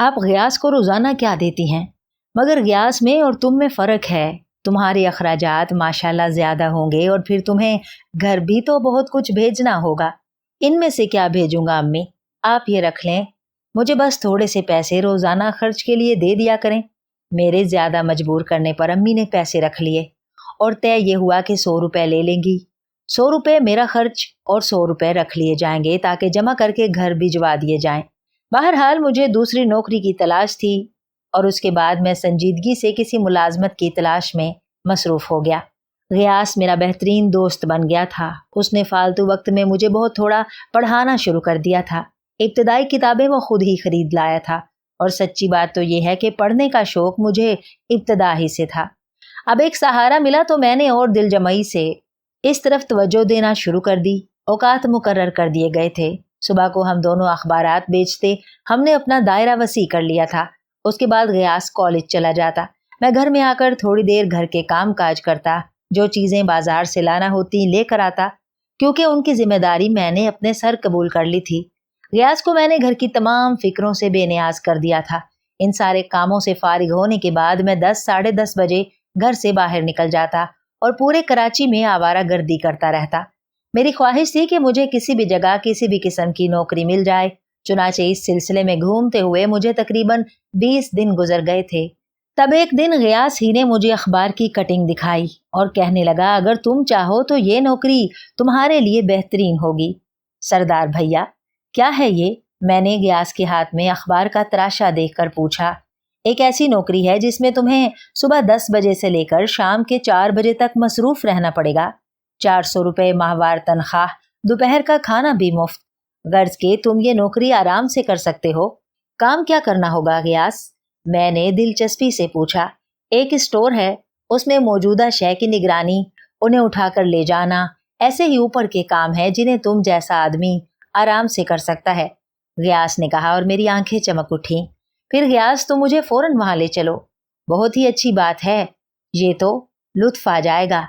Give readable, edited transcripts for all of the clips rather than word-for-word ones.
आप गयास को रोज़ाना क्या देती हैं? मगर गयास में और तुम में फ़र्क है। तुम्हारे अखराजात माशाल्लाह ज़्यादा होंगे और फिर तुम्हें घर भी तो बहुत कुछ भेजना होगा। इनमें से क्या भेजूंगा अम्मी? आप ये रख लें। मुझे बस थोड़े से पैसे रोज़ाना खर्च के लिए दे दिया करें। मेरे ज़्यादा मजबूर करने पर अम्मी ने पैसे रख लिए और तय ये हुआ कि 100 रुपये ले लेंगी। 100 रुपये मेरा खर्च और 100 रुपये रख लिए जाएंगे ताकि जमा करके घर भिजवा दिए जाएं। बहरहाल मुझे दूसरी नौकरी की तलाश थी और उसके बाद मैं संजीदगी से किसी मुलाजमत की तलाश में मसरूफ़ हो गया। गयास मेरा बेहतरीन दोस्त बन गया था। उसने फालतू वक्त में मुझे बहुत थोड़ा पढ़ाना शुरू कर दिया था। इब्तदाई किताबें वो खुद ही खरीद लाया था और सच्ची बात तो ये है कि पढ़ने का शौक मुझे इब्तदा ही से था। अब एक सहारा मिला तो मैंने और दिलजमई से इस तरफ तवज्जो देना शुरू कर दी। औकात मुकर्रर कर दिए गए थे। सुबह को हम दोनों अखबारात बेचते। हमने अपना दायरा वसी कर लिया था। उसके बाद गयास कॉलेज चला जाता। मैं घर में आकर थोड़ी देर घर के काम काज करता। जो चीज़ें बाजार से लाना होती लेकर आता, क्योंकि उनकी जिम्मेदारी मैंने अपने सर कबूल कर ली थी। गयास को मैंने घर की तमाम फिक्रों से बेनियाज कर दिया था। इन सारे कामों से फारिग होने के बाद मैं 10 साढ़े 10 बजे घर से बाहर निकल जाता और पूरे कराची में आवारा गर्दी करता रहता। मेरी ख्वाहिश थी कि मुझे किसी भी जगह किसी भी किस्म की नौकरी मिल जाए। चुनाचे इस सिलसिले में घूमते हुए मुझे तकरीबन 20 दिन गुजर गए थे। तब एक दिन गयास ही ने मुझे अखबार की कटिंग दिखाई और कहने लगा, अगर तुम चाहो तो ये नौकरी तुम्हारे लिए बेहतरीन होगी। सरदार भैया, क्या है ये? मैंने गयास के हाथ में अखबार का तराशा देखकर पूछा। एक ऐसी नौकरी है जिसमें तुम्हें सुबह 10 बजे से लेकर शाम के 4 बजे तक मसरूफ रहना पड़ेगा। 400 रुपये माहवार तनख्वाह, दोपहर का खाना भी मुफ्त। गर्ज के तुम ये नौकरी आराम से कर सकते हो। काम क्या करना होगा गयास? मैंने दिलचस्पी से पूछा। एक स्टोर है, उसमें मौजूदा शय की निगरानी, उन्हें उठाकर ले जाना, ऐसे ही ऊपर के काम है जिन्हें तुम जैसा आदमी आराम से कर सकता है, गयास ने कहा और मेरी आंखें चमक उठी। फिर गयास, तो मुझे फौरन वहां ले चलो। बहुत ही अच्छी बात है, ये तो लुत्फ आ जाएगा,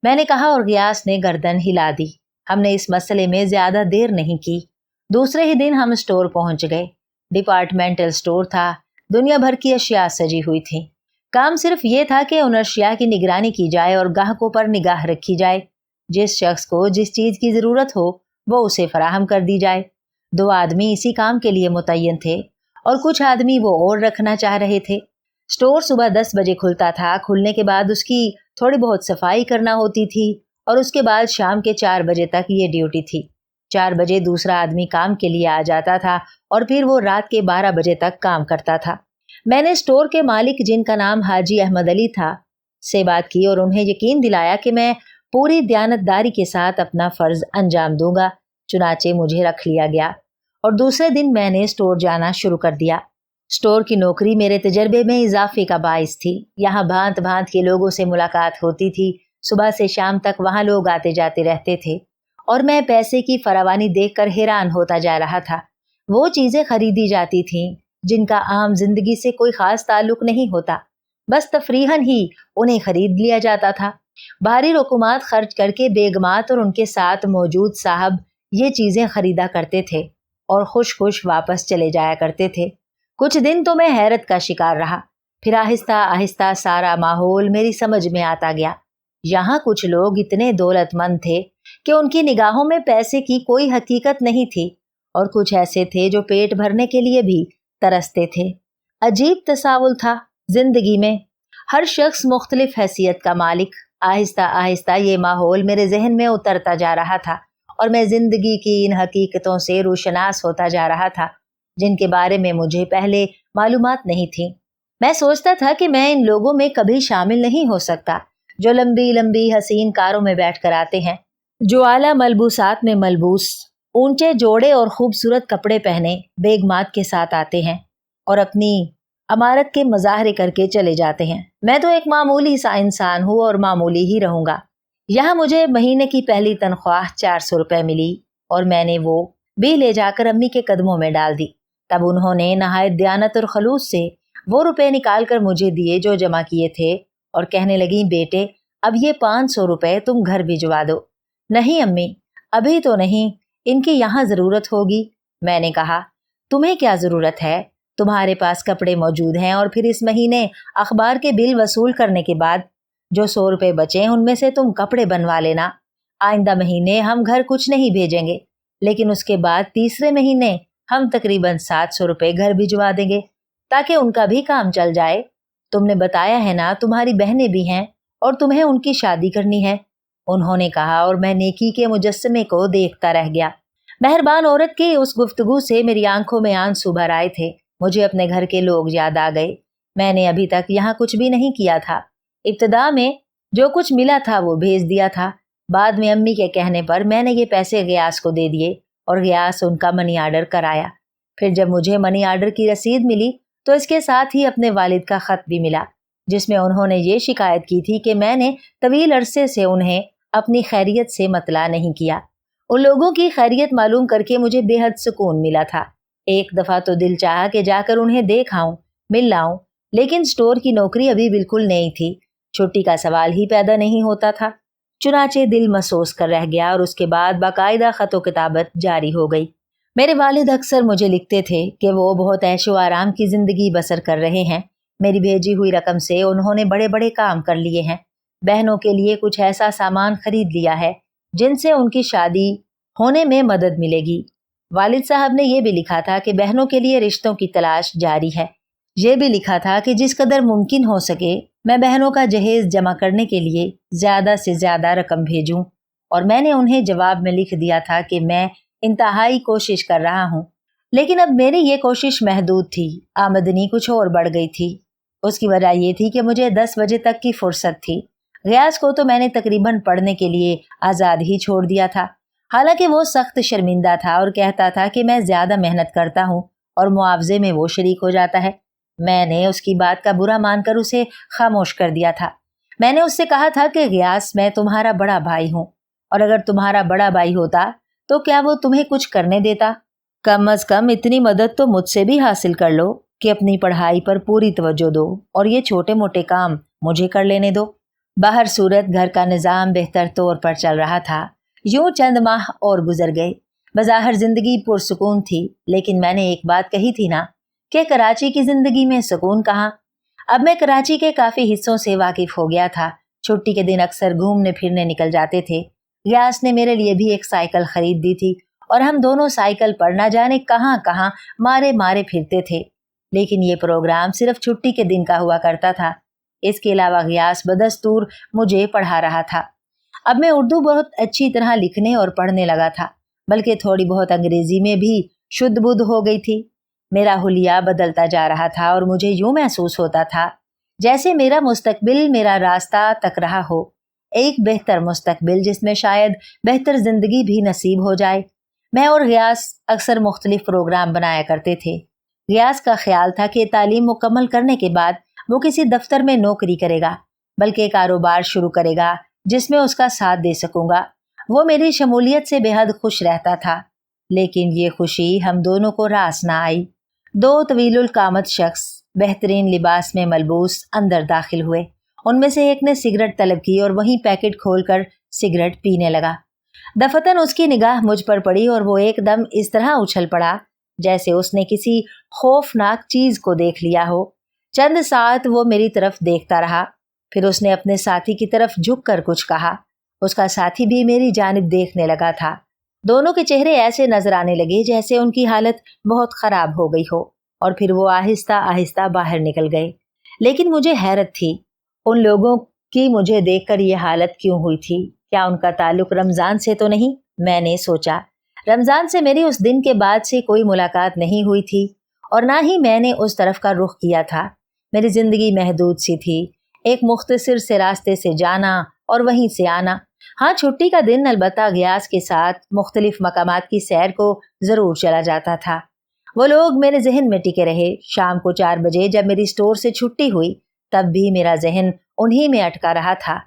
मैंने कहा और गयास ने गर्दन हिला दी। हमने इस मसले में ज्यादा देर नहीं की। दूसरे ही दिन हम स्टोर पहुंच गए। डिपार्टमेंटल स्टोर था। दुनिया भर की अशिया सजी हुई थी। काम सिर्फ ये था कि उन अशिया की निगरानी की जाए और ग्राहकों पर निगाह रखी जाए। जिस शख्स को जिस चीज की जरूरत हो वो उसे फराहम कर दी जाए। 2 आदमी इसी काम के लिए मुतय्यन थे और कुछ आदमी वो और रखना चाह रहे थे। स्टोर सुबह 10 बजे खुलता था। खुलने के बाद उसकी थोड़ी बहुत सफाई करना होती थी और उसके बाद शाम के 4 बजे तक ये ड्यूटी थी। 4 बजे दूसरा आदमी काम के लिए आ जाता था और फिर वो रात के 12 बजे तक काम करता था। मैंने स्टोर के मालिक, जिनका नाम हाजी अहमद अली था, से बात की और उन्हें यकीन दिलाया कि मैं पूरी दयानतदारी के साथ अपना फर्ज अंजाम दूंगा। चुनाचे मुझे रख लिया गया और दूसरे दिन मैंने स्टोर जाना शुरू कर दिया। स्टोर की नौकरी मेरे तजर्बे में इजाफे का बाइस थी। यहाँ भांत भांत के लोगों से मुलाकात होती थी। सुबह से शाम तक वहाँ लोग आते जाते रहते थे और मैं पैसे की फरावानी देखकर हैरान होता जा रहा था। वो चीजें खरीदी जाती थीं जिनका आम जिंदगी से कोई खास ताल्लुक नहीं होता, बस तफरीहन ही उन्हें खरीद लिया जाता था। भारी रकूमात खर्च करके बेगमात और उनके साथ मौजूद साहब ये चीजें खरीदा करते थे और खुश खुश वापस चले जाया करते थे। कुछ दिन तो मैं हैरत का शिकार रहा, फिर आहिस्ता आहिस्ता सारा माहौल मेरी समझ में आता गया। यहाँ कुछ लोग इतने दौलतमंद थे कि उनकी निगाहों में पैसे की कोई हकीकत नहीं थी और कुछ ऐसे थे जो पेट भरने के लिए भी तरसते थे। अजीब तसावुल था जिंदगी में, हर शख्स मुख्तलिफ हैसियत का मालिक। आहिस्ता आहिस्ता ये माहौल मेरे जहन में उतरता जा रहा था और मैं जिंदगी की इन हकीकतों से रोशनास होता जा रहा था जिनके बारे में मुझे पहले मालूमात नहीं थी। मैं सोचता था कि मैं इन लोगों में कभी शामिल नहीं हो सकता जो लंबी लंबी हसीन कारों में बैठ कर आते हैं, जो आला मलबूसात में मलबूस, ऊंचे जोड़े और खूबसूरत कपड़े पहने बेगमात के साथ आते हैं और अपनी अमारत के मजाहरे करके चले जाते हैं। मैं तो एक मामूली सा इंसान हूँ और मामूली ही रहूंगा। यहाँ मुझे महीने की पहली तनख्वाह 400 रुपये मिली और मैंने वो भी ले जाकर अम्मी के कदमों में डाल दी। तब उन्होंने नहायत दयानत और खलूस से वो रुपए निकाल कर मुझे दिए जो जमा किए थे और कहने लगी, बेटे अब ये 500 रुपये तुम घर भिजवा दो। नहीं अम्मी, अभी तो नहीं, इनकी यहाँ जरूरत होगी। मैंने कहा, तुम्हें क्या जरूरत है? तुम्हारे पास कपड़े मौजूद हैं और फिर इस महीने अखबार के बिल वसूल करने के बाद जो 100 रुपये बचे उनमें से तुम कपड़े बनवा लेना। आइंदा महीने हम घर कुछ नहीं भेजेंगे, लेकिन उसके बाद तीसरे महीने हम तकरीबन 700 रुपये घर भिजवा देंगे ताकि उनका भी काम चल जाए। तुमने बताया है ना तुम्हारी बहनें भी हैं और तुम्हें उनकी शादी करनी है, उन्होंने कहा और मैं नेकी के मुजस्समे को देखता रह गया। मेहरबान औरत की उस गुफ्तगू से मेरी आंखों में आंसू भर आए थे। मुझे अपने घर के लोग याद आ गए। मैंने अभी तक यहाँ कुछ भी नहीं किया था। इब्तदा में जो कुछ मिला था वो भेज दिया था। बाद में अम्मी के कहने पर मैंने ये पैसे गयास को दे दिए और गयास उनका मनी आर्डर कराया। फिर जब मुझे मनी आर्डर की रसीद मिली तो इसके साथ ही अपने वालिद का खत भी मिला, जिसमें उन्होंने ये शिकायत की थी कि मैंने तवील अरसे से उन्हें अपनी खैरियत से मतला नहीं किया। उन लोगों की खैरियत मालूम करके मुझे बेहद सुकून मिला था। एक दफ़ा तो दिल चाहा कि जाकर उन्हें देख आऊं, मिल लाऊं, लेकिन स्टोर की नौकरी अभी बिल्कुल नई थी। छुट्टी का सवाल ही पैदा नहीं होता था। चुनाचे दिल महसूस कर रह गया और उसके बाद बाकायदा ख़तो किताबत जारी हो गई। मेरे वालिद अक्सर मुझे लिखते थे कि वो बहुत ऐशो आराम की ज़िंदगी बसर कर रहे हैं। मेरी भेजी हुई रकम से उन्होंने बड़े बड़े काम कर लिए हैं। बहनों के लिए कुछ ऐसा सामान खरीद लिया है जिनसे उनकी शादी होने में मदद मिलेगी। वालिद साहब ने यह भी लिखा था कि बहनों के लिए रिश्तों की तलाश जारी है। ये भी लिखा था कि जिस कदर मुमकिन हो सके मैं बहनों का जहेज जमा करने के लिए ज़्यादा से ज़्यादा रकम भेजूं, और मैंने उन्हें जवाब में लिख दिया था कि मैं इंतहाई कोशिश कर रहा हूं। लेकिन अब मेरी ये कोशिश महदूद थी। आमदनी कुछ और बढ़ गई थी। उसकी वजह यह थी कि मुझे 10 बजे तक की फुर्सत थी। गयास को तो मैंने तकरीबन पढ़ने के लिए आज़ाद ही छोड़ दिया था। हालांकि वो सख्त शर्मिंदा था और कहता था कि मैं ज़्यादा मेहनत करता हूँ और मुआवजे में वो शरीक हो जाता है। मैंने उसकी बात का बुरा मानकर उसे खामोश कर दिया था। मैंने उससे कहा था कि गयास, मैं तुम्हारा बड़ा भाई हूँ, और अगर तुम्हारा बड़ा भाई होता तो क्या वो तुम्हें कुछ करने देता? कम अज कम इतनी मदद तो मुझसे भी हासिल कर लो कि अपनी पढ़ाई पर पूरी तवज्जो दो और ये छोटे मोटे काम मुझे कर लेने दो। बाहर सूरत घर का निज़ाम बेहतर तौर पर चल रहा था। यूं चंद माह और गुजर गए। बज़ाहिर जिंदगी पुरसुकून थी, लेकिन मैंने एक बात कही थी ना कि कराची की जिंदगी में सुकून कहाँ। अब मैं कराची के काफी हिस्सों से वाकिफ हो गया था। छुट्टी के दिन अक्सर घूमने फिरने निकल जाते थे। गयास ने मेरे लिए भी एक साइकिल खरीद दी थी और हम दोनों साइकिल पर न जाने कहाँ कहाँ मारे मारे फिरते थे। लेकिन ये प्रोग्राम सिर्फ छुट्टी के दिन का हुआ करता था। इसके अलावा गयास बदस्तूर मुझे पढ़ा रहा था। अब मैं उर्दू बहुत अच्छी तरह लिखने और पढ़ने लगा था, बल्कि थोड़ी बहुत अंग्रेजी में भी शुद्ध बुद्ध हो गई थी। मेरा हुलिया बदलता जा रहा था और मुझे यूं महसूस होता था जैसे मेरा मुस्तकबिल मेरा रास्ता तक रहा हो। एक बेहतर मुस्तकबिल जिसमें शायद बेहतर जिंदगी भी नसीब हो जाए। मैं और गयास अक्सर मुख्तलिफ प्रोग्राम बनाया करते थे। गयास का ख्याल था कि तालीम मुकम्मल करने के बाद वो किसी दफ्तर में नौकरी करेगा, बल्कि कारोबार शुरू करेगा जिसमें उसका साथ दे सकूंगा। वो मेरी शमूलियत से बेहद खुश रहता था, लेकिन ये खुशी हम दोनों को रास ना आई। दो तवीलुल कामत शख्स बेहतरीन लिबास में मलबूस अंदर दाखिल हुए। उनमें से एक ने सिगरेट तलब की और वहीं पैकेट खोलकर सिगरेट पीने लगा। दफतन उसकी निगाह मुझ पर पड़ी और वो एकदम इस तरह उछल पड़ा जैसे उसने किसी खौफनाक चीज को देख लिया हो। चंद साथ वो मेरी तरफ देखता रहा, फिर उसने अपने साथी की तरफ झुककर कुछ कहा। उसका साथी भी मेरी जानिब देखने लगा था। दोनों के चेहरे ऐसे नजर आने लगे जैसे उनकी हालत बहुत खराब हो गई हो, और फिर वो आहिस्ता आहिस्ता बाहर निकल गए। लेकिन मुझे हैरत थी, उन लोगों की मुझे देखकर ये हालत क्यों हुई थी? क्या उनका ताल्लुक रमजान से तो नहीं? मैंने सोचा। रमजान से मेरी उस दिन के बाद से कोई मुलाकात नहीं हुई थी और ना ही मैंने उस तरफ का रुख किया था। मेरी जिंदगी महदूद सी थी, एक मुख्तसर से रास्ते से जाना और वहीं से आना। हाँ, छुट्टी का दिन अलबत्ता गयास के साथ मुख्तलिफ मकामात की सैर को जरूर चला जाता था। वो लोग मेरे जहन में टिके रहे। शाम को 4 बजे जब मेरी स्टोर से छुट्टी हुई, तब भी मेरा जहन उन्हीं में अटका रहा था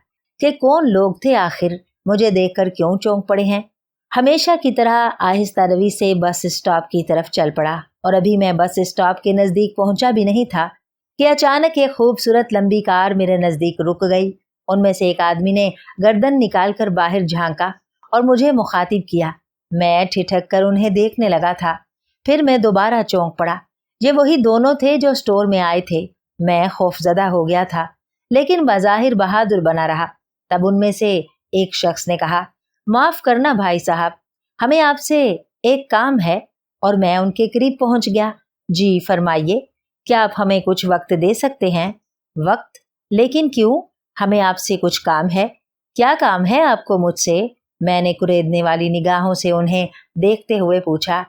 कि कौन लोग थे आखिर, मुझे देखकर क्यों चौंक पड़े हैं। हमेशा की तरह आहिस्ता रवी से बस स्टॉप की तरफ चल पड़ा और अभी मैं बस स्टॉप के नजदीक पहुंचा भी नहीं था कि अचानक एक खूबसूरत लंबी कार मेरे नजदीक रुक गई। उनमें से एक आदमी ने गर्दन निकालकर बाहर झांका और मुझे मुखातिब किया। मैं ठिठक कर उन्हें देखने लगा था। फिर मैं दोबारा चौंक पड़ा। ये वही दोनों थे जो स्टोर में आए थे। मैं खौफजदा हो गया था, लेकिन बज़ाहिर बहादुर बना रहा। तब उनमें से एक शख्स ने कहा, माफ करना भाई साहब, हमें आपसे एक काम है। और मैं उनके करीब पहुंच गया। जी फरमाइए, क्या आप हमें कुछ वक्त दे सकते हैं? वक्त? लेकिन क्यों? हमें आपसे कुछ काम है। क्या काम है आपको मुझसे? मैंने कुरेदने वाली निगाहों से उन्हें देखते हुए पूछा।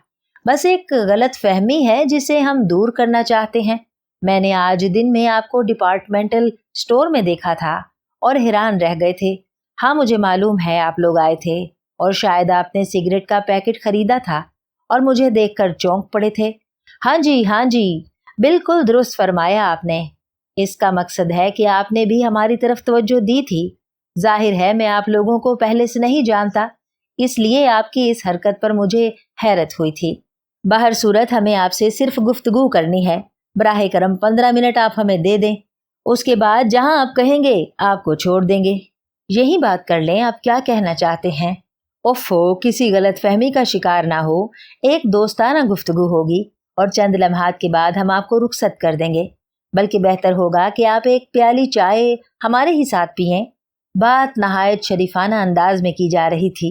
बस एक गलत फहमी है जिसे हम दूर करना चाहते हैं। मैंने आज दिन में आपको डिपार्टमेंटल स्टोर में देखा था और हैरान रह गए थे। हाँ, मुझे मालूम है आप लोग आए थे और शायद आपने सिगरेट का पैकेट खरीदा था और मुझे देखकर चौंक पड़े थे। हाँ जी, बिल्कुल दुरुस्त फरमाया आपने। इसका मकसद है कि आपने भी हमारी तरफ तवज्जो दी थी। जाहिर है मैं आप लोगों को पहले से नहीं जानता, इसलिए आपकी इस हरकत पर मुझे हैरत हुई थी। बाहर सूरत हमें आपसे सिर्फ गुफ्तगू करनी है। बराहे करम 15 मिनट आप हमें दे दें, उसके बाद जहां आप कहेंगे आपको छोड़ देंगे। यही बात कर लें, आप क्या कहना चाहते हैं? ओफो, किसी गलत फहमी का शिकार ना हो। एक दोस्ताना गुफ्तगू होगी और चंद लम्हात के बाद हम आपको रुखसत कर देंगे। बल्कि बेहतर होगा कि आप एक प्याली चाय हमारे ही साथ पिएं। बात नहायत शरीफाना अंदाज में की जा रही थी।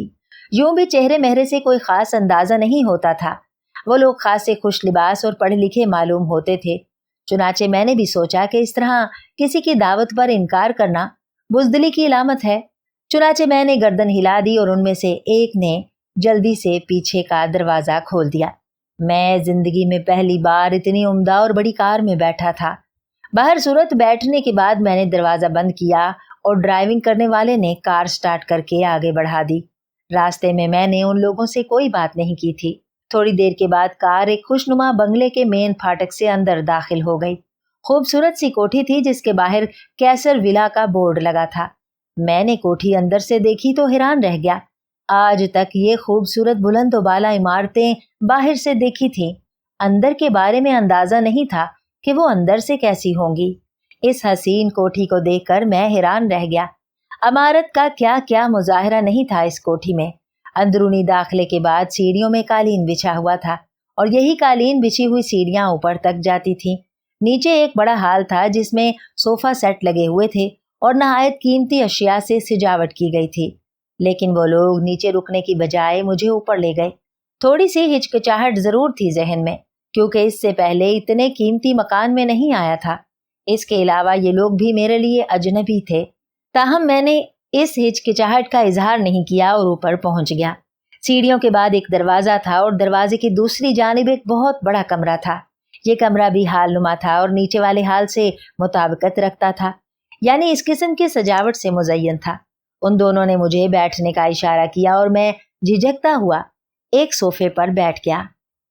यूं भी चेहरे मेहरे से कोई खास अंदाजा नहीं होता था। वो लोग खासे खुश लिबास और पढ़े लिखे मालूम होते थे। चुनाचे मैंने भी सोचा कि इस तरह किसी की दावत पर इनकार करना बुज़दिली की इलामत है। चुनाचे मैंने गर्दन हिला दी और उनमें से एक ने जल्दी से पीछे का दरवाजा खोल दिया। मैं जिंदगी में पहली बार इतनी उम्दा और बड़ी कार में बैठा था। बाहर सूरत बैठने के बाद मैंने दरवाजा बंद किया और ड्राइविंग करने वाले ने कार स्टार्ट करके आगे बढ़ा दी। रास्ते में मैंने उन लोगों से कोई बात नहीं की थी। थोड़ी देर के बाद कार एक खुशनुमा बंगले के मेन फाटक से अंदर दाखिल हो गई। खूबसूरत सी कोठी थी जिसके बाहर कैसर विला का बोर्ड लगा था। मैंने कोठी अंदर से देखी तो हैरान रह गया। आज तक ये खूबसूरत बुलंदोबाला इमारतें बाहर से देखी थी, अंदर के बारे में अंदाजा नहीं था कि वो अंदर से कैसी होंगी। इस हसीन कोठी को देखकर मैं हैरान रह गया। इमारत का क्या क्या मुजाहरा नहीं था इस कोठी में। अंदरूनी दाखिले के बाद सीढ़ियों में कालीन बिछा हुआ था और यही कालीन बिछी हुई सीढ़ियां ऊपर तक जाती थीं। नीचे एक बड़ा हाल था जिसमें सोफा सेट लगे हुए थे और नहायत कीमती अशिया से सजावट की गई थी। लेकिन वो लोग नीचे रुकने की बजाय मुझे ऊपर ले गए। थोड़ी सी हिचकिचाहट जरूर थी जहन में, क्योंकि इससे पहले इतने कीमती मकान में नहीं आया था। इसके अलावा ये लोग भी मेरे लिए अजनबी थे। ताहम मैंने इस हिचकिचाहट का इजहार नहीं किया और ऊपर पहुंच गया। सीढ़ियों के बाद एक दरवाजा था और दरवाजे की दूसरी जानिब एक बहुत बड़ा कमरा था। ये कमरा भी हाल नुमा था और नीचे वाले हाल से मुताबिकत रखता था, यानी इस किस्म की सजावट से मुज़य्यन था। उन दोनों ने मुझे बैठने का इशारा किया और मैं झिझकता हुआ एक सोफे पर बैठ गया।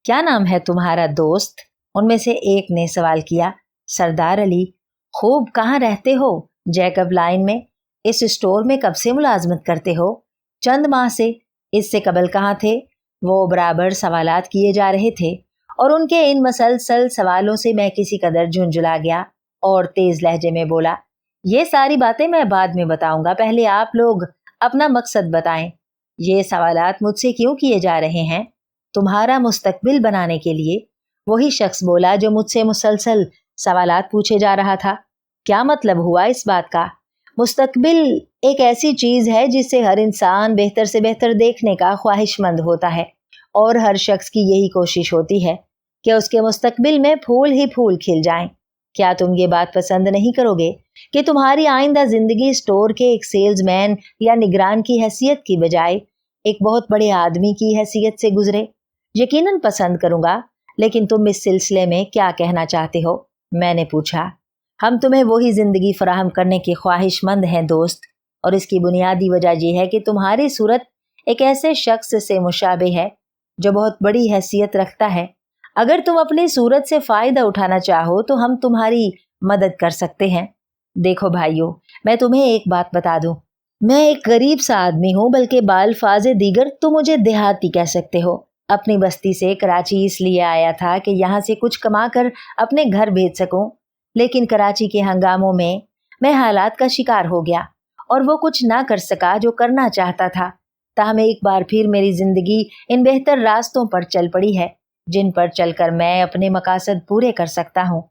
क्या नाम है तुम्हारा दोस्त? उनमें से एक ने सवाल किया। सरदार अली। खूब, कहाँ रहते हो? जैकब लाइन में। इस स्टोर में कब से मुलाजमत करते हो? चंद माह से। इससे कबल कहाँ थे? वो बराबर सवालात किए जा रहे थे और उनके इन मसलसल सवालों से मैं किसी कदर झुंझुला गया और तेज लहजे में बोला, ये सारी बातें मैं बाद में बताऊंगा, पहले आप लोग अपना मकसद बताएं। ये सवालात मुझसे क्यों किए जा रहे हैं? तुम्हारा मुस्तकबिल बनाने के लिए। वही शख्स बोला जो मुझसे मुसलसल सवालात पूछे जा रहा था। क्या मतलब हुआ इस बात का? मुस्तकबिल एक ऐसी चीज है जिसे हर इंसान बेहतर से बेहतर देखने का ख्वाहिशमंद होता है और हर शख्स की यही कोशिश होती है कि उसके मुस्तकबिल में फूल ही फूल खिल जाएं। क्या तुम ये बात पसंद नहीं करोगे कि तुम्हारी आइंदा जिंदगी स्टोर के एक सेल्समैन या निगरान की हैसियत की बजाय एक बहुत बड़े आदमी की हैसियत से गुजरे? यकीनन पसंद करूंगा, लेकिन तुम इस सिलसिले में क्या कहना चाहते हो? मैंने पूछा। हम तुम्हें वही जिंदगी फराहम करने के ख्वाहिशमंद हैं दोस्त, और इसकी बुनियादी वजह यह है कि तुम्हारी सूरत एक ऐसे शख्स से मुशाबे है जो बहुत बड़ी हैसियत रखता है। अगर तुम अपनी सूरत से फायदा उठाना चाहो तो हम तुम्हारी मदद कर सकते हैं। देखो भाइयों, मैं तुम्हें एक बात बता दूं, मैं एक गरीब सा आदमी हूं, बल्कि बालफाजे दीगर तो मुझे देहाती कह सकते हो। अपनी बस्ती से कराची इसलिए आया था कि यहाँ से कुछ कमाकर अपने घर भेज सकूं, लेकिन कराची के हंगामों में मैं हालात का शिकार हो गया और वो कुछ ना कर सका जो करना चाहता था। ताहम एक बार फिर मेरी जिंदगी इन बेहतर रास्तों पर चल पड़ी है جن پر چل کر میں اپنے مقاصد پورے کر سکتا ہوں۔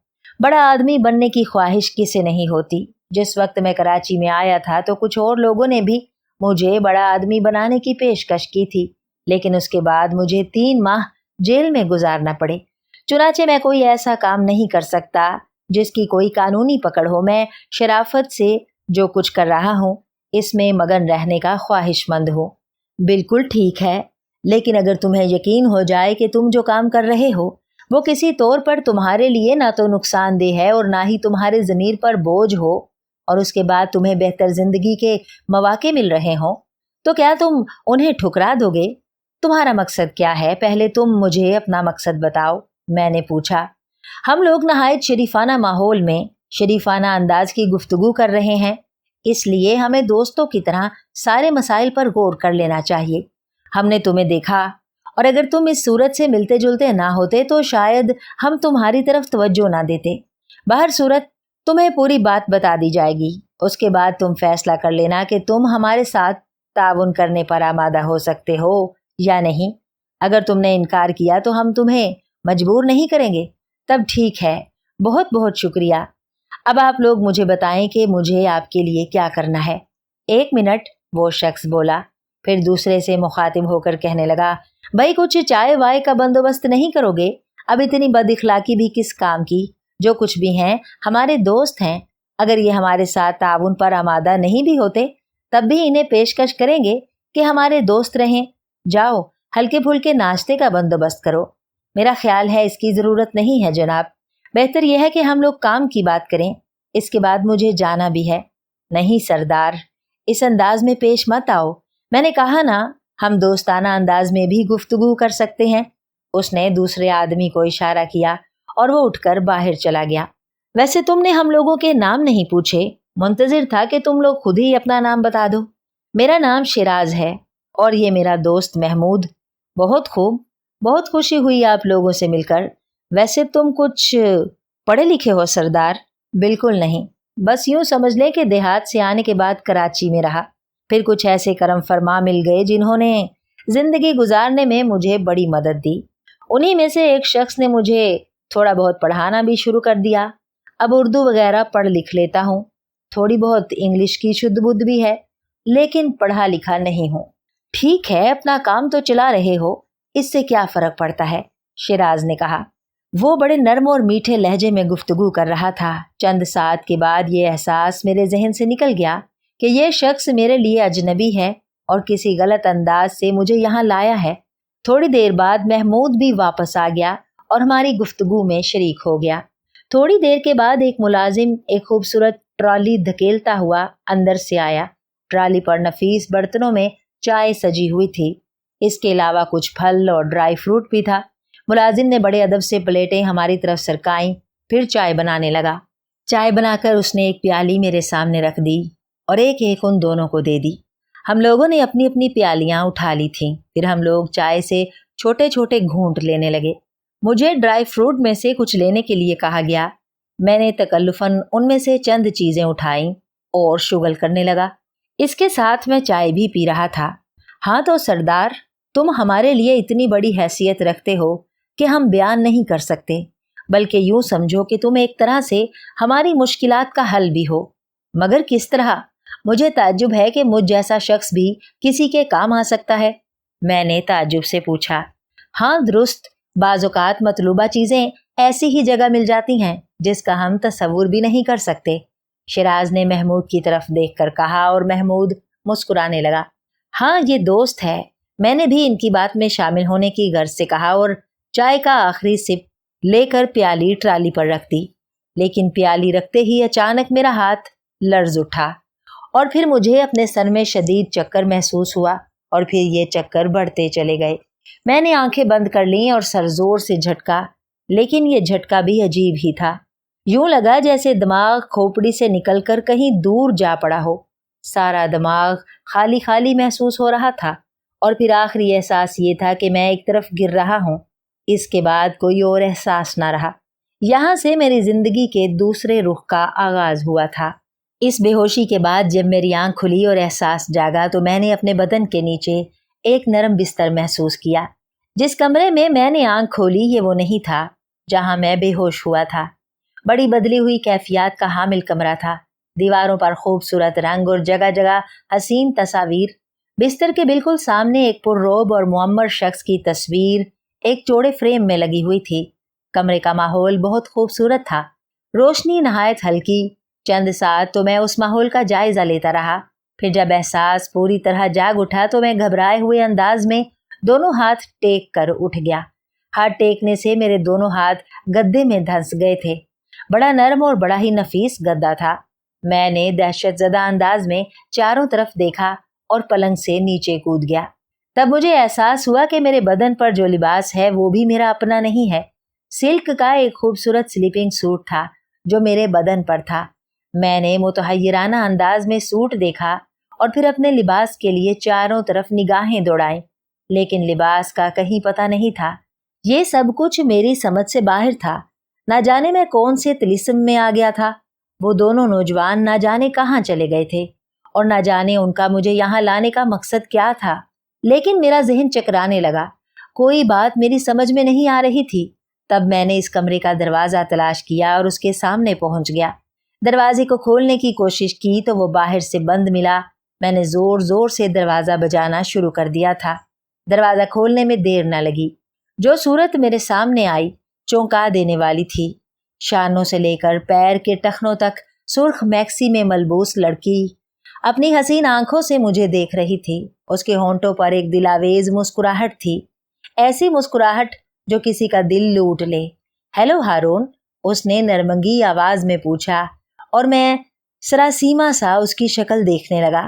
بڑا آدمی بننے کی خواہش کسے نہیں ہوتی۔ جس وقت میں کراچی میں آیا تھا تو کچھ اور لوگوں نے بھی مجھے بڑا آدمی بنانے کی پیشکش کی تھی، لیکن اس کے بعد مجھے 3 ماہ جیل میں گزارنا پڑے۔ چنانچہ میں کوئی ایسا کام نہیں کر سکتا جس کی کوئی قانونی پکڑ ہو۔ میں شرافت سے جو کچھ کر رہا ہوں اس میں مگن رہنے کا خواہش مند ہوں۔ بالکل ٹھیک ہے، لیکن اگر تمہیں یقین ہو جائے کہ تم جو کام کر رہے ہو وہ کسی طور پر تمہارے لیے نہ تو نقصان دہ ہے اور نہ ہی تمہارے ضمیر پر بوجھ ہو، اور اس کے بعد تمہیں بہتر زندگی کے مواقع مل رہے ہوں، تو کیا تم انہیں ٹھکرا دو گے؟ تمہارا مقصد کیا ہے؟ پہلے تم مجھے اپنا مقصد بتاؤ، میں نے پوچھا۔ ہم لوگ نہایت شریفانہ ماحول میں شریفانہ انداز کی گفتگو کر رہے ہیں، اس لیے ہمیں دوستوں کی طرح سارے مسائل پر غور کر لینا چاہیے۔ ہم نے تمہیں دیکھا، اور اگر تم اس صورت سے ملتے جلتے نہ ہوتے تو شاید ہم تمہاری طرف توجہ نہ دیتے۔ بہر صورت تمہیں پوری بات بتا دی جائے گی، اس کے بعد تم فیصلہ کر لینا کہ تم ہمارے ساتھ تعاون کرنے پر آمادہ ہو سکتے ہو یا نہیں۔ اگر تم نے انکار کیا تو ہم تمہیں مجبور نہیں کریں گے۔ تب ٹھیک ہے، بہت بہت شکریہ۔ اب آپ لوگ مجھے بتائیں کہ مجھے آپ کے لیے کیا کرنا ہے۔ 1 منٹ، وہ شخص بولا، پھر دوسرے سے مخاطب ہو کر کہنے لگا، بھائی کچھ چائے وائے کا بندوبست نہیں کرو گے؟ اب اتنی بد اخلاقی بھی کس کام کی؟ جو کچھ بھی ہیں ہمارے دوست ہیں، اگر یہ ہمارے ساتھ تعاون پر آمادہ نہیں بھی ہوتے تب بھی انہیں پیشکش کریں گے کہ ہمارے دوست رہیں۔ جاؤ ہلکے پھلکے ناشتے کا بندوبست کرو۔ میرا خیال ہے اس کی ضرورت نہیں ہے جناب، بہتر یہ ہے کہ ہم لوگ کام کی بات کریں، اس کے بعد مجھے جانا بھی ہے۔ نہیں سردار، اس انداز میں پیش مت آؤ، میں نے کہا نا ہم دوستانہ انداز میں بھی گفتگو کر سکتے ہیں۔ اس نے دوسرے آدمی کو اشارہ کیا اور وہ اٹھ کر باہر چلا گیا۔ ویسے تم نے ہم لوگوں کے نام نہیں پوچھے، منتظر تھا کہ تم لوگ خود ہی اپنا نام بتا دو۔ میرا نام شیراز ہے اور یہ میرا دوست محمود۔ بہت خوب، بہت خوشی ہوئی آپ لوگوں سے مل کر۔ ویسے تم کچھ پڑھے لکھے ہو سردار؟ بالکل نہیں، بس یوں سمجھ لیں کہ دیہات سے آنے کے بعد کراچی میں رہا، پھر کچھ ایسے کرم فرما مل گئے جنہوں نے زندگی گزارنے میں مجھے بڑی مدد دی۔ انہی میں سے ایک شخص نے مجھے تھوڑا بہت پڑھانا بھی شروع کر دیا۔ اب اردو وغیرہ پڑھ لکھ لیتا ہوں، تھوڑی بہت انگلش کی شدھ بدھ بھی ہے، لیکن پڑھا لکھا نہیں ہوں۔ ٹھیک ہے، اپنا کام تو چلا رہے ہو، اس سے کیا فرق پڑتا ہے؟ شیراز نے کہا۔ وہ بڑے نرم اور میٹھے لہجے میں گفتگو کر رہا تھا۔ چند ساعت کے بعد یہ احساس میرے ذہن سے نکل گیا کہ یہ شخص میرے لیے اجنبی ہے اور کسی غلط انداز سے مجھے یہاں لایا ہے۔ تھوڑی دیر بعد محمود بھی واپس آ گیا اور ہماری گفتگو میں شریک ہو گیا۔ تھوڑی دیر کے بعد ایک ملازم ایک خوبصورت ٹرالی دھکیلتا ہوا اندر سے آیا۔ ٹرالی پر نفیس برتنوں میں چائے سجی ہوئی تھی، اس کے علاوہ کچھ پھل اور ڈرائی فروٹ بھی تھا۔ ملازم نے بڑے ادب سے پلیٹیں ہماری طرف سرکائیں، پھر چائے بنانے لگا۔ چائے بنا کر اس نے ایک پیالی میرے سامنے رکھ دی اور ایک ایک ان دونوں کو دے دی۔ ہم لوگوں نے اپنی اپنی پیالیاں اٹھا لی تھیں، پھر ہم لوگ چائے سے چھوٹے چھوٹے گھونٹ لینے لگے۔ مجھے ڈرائی فروٹ میں سے کچھ لینے کے لیے کہا گیا۔ میں نے تکلفاً ان میں سے چند چیزیں اٹھائیں اور شغل کرنے لگا۔ اس کے ساتھ میں چائے بھی پی رہا تھا۔ ہاں تو سردار، تم ہمارے لیے اتنی بڑی حیثیت رکھتے ہو کہ ہم بیان نہیں کر سکتے، بلکہ یوں سمجھو کہ تم ایک طرح سے ہماری مشکلات کا حل بھی ہو۔ مگر کس طرح؟ مجھے تعجب ہے کہ مجھ جیسا شخص بھی کسی کے کام آ سکتا ہے۔ میں نے تعجب سے پوچھا۔ ہاں درست، بعض اوقات مطلوبہ چیزیں ایسی ہی جگہ مل جاتی ہیں جس کا ہم تصور بھی نہیں کر سکتے، شیراز نے محمود کی طرف دیکھ کر کہا اور محمود مسکرانے لگا۔ ہاں یہ دوست ہے، میں نے بھی ان کی بات میں شامل ہونے کی غرض سے کہا اور چائے کا آخری سپ لے کر پیالی ٹرالی پر رکھ دی۔ لیکن پیالی رکھتے ہی اچانک میرا ہاتھ لرز اٹھا اور پھر مجھے اپنے سر میں شدید چکر محسوس ہوا اور پھر یہ چکر بڑھتے چلے گئے۔ میں نے آنکھیں بند کر لیں اور سر زور سے جھٹکا، لیکن یہ جھٹکا بھی عجیب ہی تھا۔ یوں لگا جیسے دماغ کھوپڑی سے نکل کر کہیں دور جا پڑا ہو۔ سارا دماغ خالی خالی محسوس ہو رہا تھا اور پھر آخری احساس یہ تھا کہ میں ایک طرف گر رہا ہوں۔ اس کے بعد کوئی اور احساس نہ رہا۔ یہاں سے میری زندگی کے دوسرے رخ کا آغاز ہوا تھا۔ اس بے ہوشی کے بعد جب میری آنکھ کھلی اور احساس جاگا تو میں نے اپنے بدن کے نیچے ایک نرم بستر محسوس کیا۔ जिस कमरे में मैंने आंख खोली ये वो नहीं था जहां मैं बेहोश हुआ था। बड़ी बदली हुई कैफियत का हामिल कमरा था। दीवारों पर खूबसूरत रंग और जगह जगह हसीन तस्वीर। बिस्तर के बिल्कुल सामने एक पुररोब और मुअम्मर शख्स की तस्वीर एक चौड़े फ्रेम में लगी हुई थी। कमरे का माहौल बहुत खूबसूरत था। रोशनी नहायत हल्की। चंद साथ तो मैं उस माहौल का जायजा लेता रहा। फिर जब एहसास पूरी तरह जाग उठा तो मैं घबराए हुए अंदाज में दोनों हाथ टेक कर उठ गया। हाथ टेकने से मेरे दोनों हाथ गद्दे में धंस गए थे। बड़ा नरम और बड़ा ही नफीस गद्दा था। मैंने दहशतजदा अंदाज में चारों तरफ देखा और पलंग से नीचे कूद गया। तब मुझे एहसास हुआ कि मेरे बदन पर जो लिबास है वो भी मेरा अपना नहीं है। सिल्क का एक खूबसूरत स्लीपिंग सूट था जो मेरे बदन पर था। मैंने मुतहय्यराना अंदाज में सूट देखा और फिर अपने लिबास के लिए चारों तरफ निगाहें दौड़ाई, लेकिन लिबास का कहीं पता नहीं था। ये सब कुछ मेरी समझ से बाहर था। ना जाने मैं कौन से तिलिस्म में आ गया था। वो दोनों नौजवान ना जाने कहाँ चले गए थे और ना जाने उनका मुझे यहाँ लाने का मकसद क्या था। लेकिन मेरा जहन चकराने लगा। कोई बात मेरी समझ में नहीं आ रही थी। तब मैंने इस कमरे का दरवाज़ा तलाश किया और उसके सामने पहुंच गया। दरवाजे को खोलने की कोशिश की तो वो बाहर से बंद मिला। मैंने जोर जोर से दरवाज़ा बजाना शुरू कर दिया था। दरवाज़ा खोलने में देर न लगी। जो सूरत मेरे सामने आई चौंका देने वाली थी। शानों से लेकर पैर के टखनों तक सुर्ख मैक्सी में मलबूस लड़की अपनी हसीन आंखों से मुझे देख रही थी। उसके होंठों पर एक दिलावेज मुस्कुराहट थी, ऐसी मुस्कुराहट जो किसी का दिल लूट ले। हेलो हारून, उसने नरमंगी आवाज में पूछा और मैं सरासीमा सा उसकी शक्ल देखने लगा।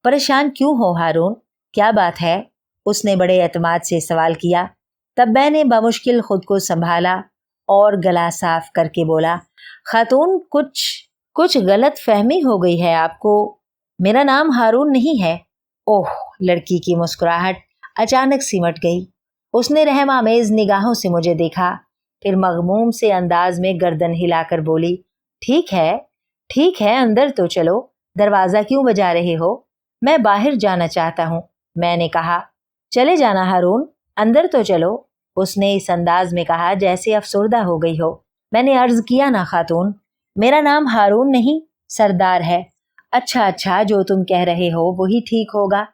परेशान क्यों हो हारून, क्या बात है? उसने बड़े एतमाद से सवाल किया। तब मैंने बमुश्किल खुद को संभाला और गला साफ करके बोला, खातून कुछ गलत फहमी हो गई है आपको। मेरा नाम हारून नहीं है। ओह, लड़की की मुस्कुराहट अचानक सिमट गई। उसने रहम आमेज निगाहों से मुझे देखा, फिर मगमूम से अंदाज में गर्दन हिलाकर बोली, ठीक है, अंदर तो चलो। दरवाज़ा क्यों बजा रहे हो? मैं बाहर जाना चाहता हूँ, मैंने कहा। चले जाना हारून, अंदर तो चलो, उसने इस अंदाज में कहा जैसे अफसुर्दा हो गई हो। मैंने अर्ज किया, ना खातून, मेरा नाम हारून नहीं सरदार है। अच्छा, जो तुम कह रहे हो वही ठीक होगा,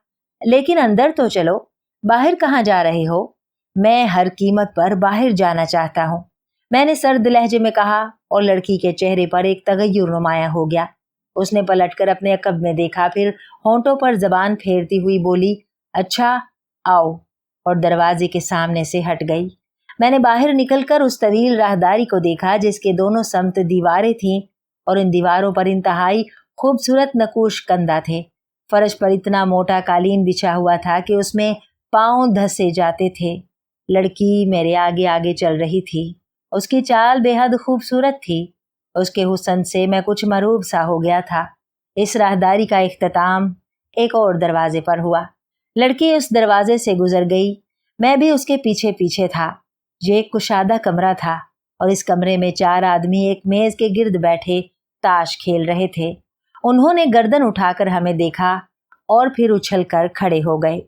लेकिन अंदर तो चलो। बाहर कहाँ जा रहे हो? मैं हर कीमत पर बाहर जाना चाहता हूँ, मैंने सर्द लहजे में कहा और लड़की के चेहरे पर एक तगय्युर नुमाया हो गया। उसने पलटकर अपने अकब में देखा, फिर होंठों पर जबान फेरती हुई बोली, अच्छा आओ, और दरवाजे के सामने से हट गई। मैंने बाहर निकलकर उस तवील राहदारी को देखा जिसके दोनों समत दीवारें थीं और इन दीवारों पर इंतहाई खूबसूरत नकूश कंदा थे। फर्श पर इतना मोटा कालीन बिछा हुआ था कि उसमें पांव धंसे जाते थे। लड़की मेरे आगे आगे चल रही थी। उसकी चाल बेहद खूबसूरत थी। उसके हुस्न से मैं कुछ मरूब सा हो गया था। इस राहदारी का इख्तिताम एक और दरवाजे पर हुआ। लड़की उस दरवाजे से गुजर गई। मैं भी उसके पीछे पीछे था। ये एक कुशादा कमरा था और इस कमरे में 4 आदमी एक मेज के गिर्द बैठे ताश खेल रहे थे। उन्होंने गर्दन उठाकर हमें देखा और फिर उछलकर खड़े हो गए।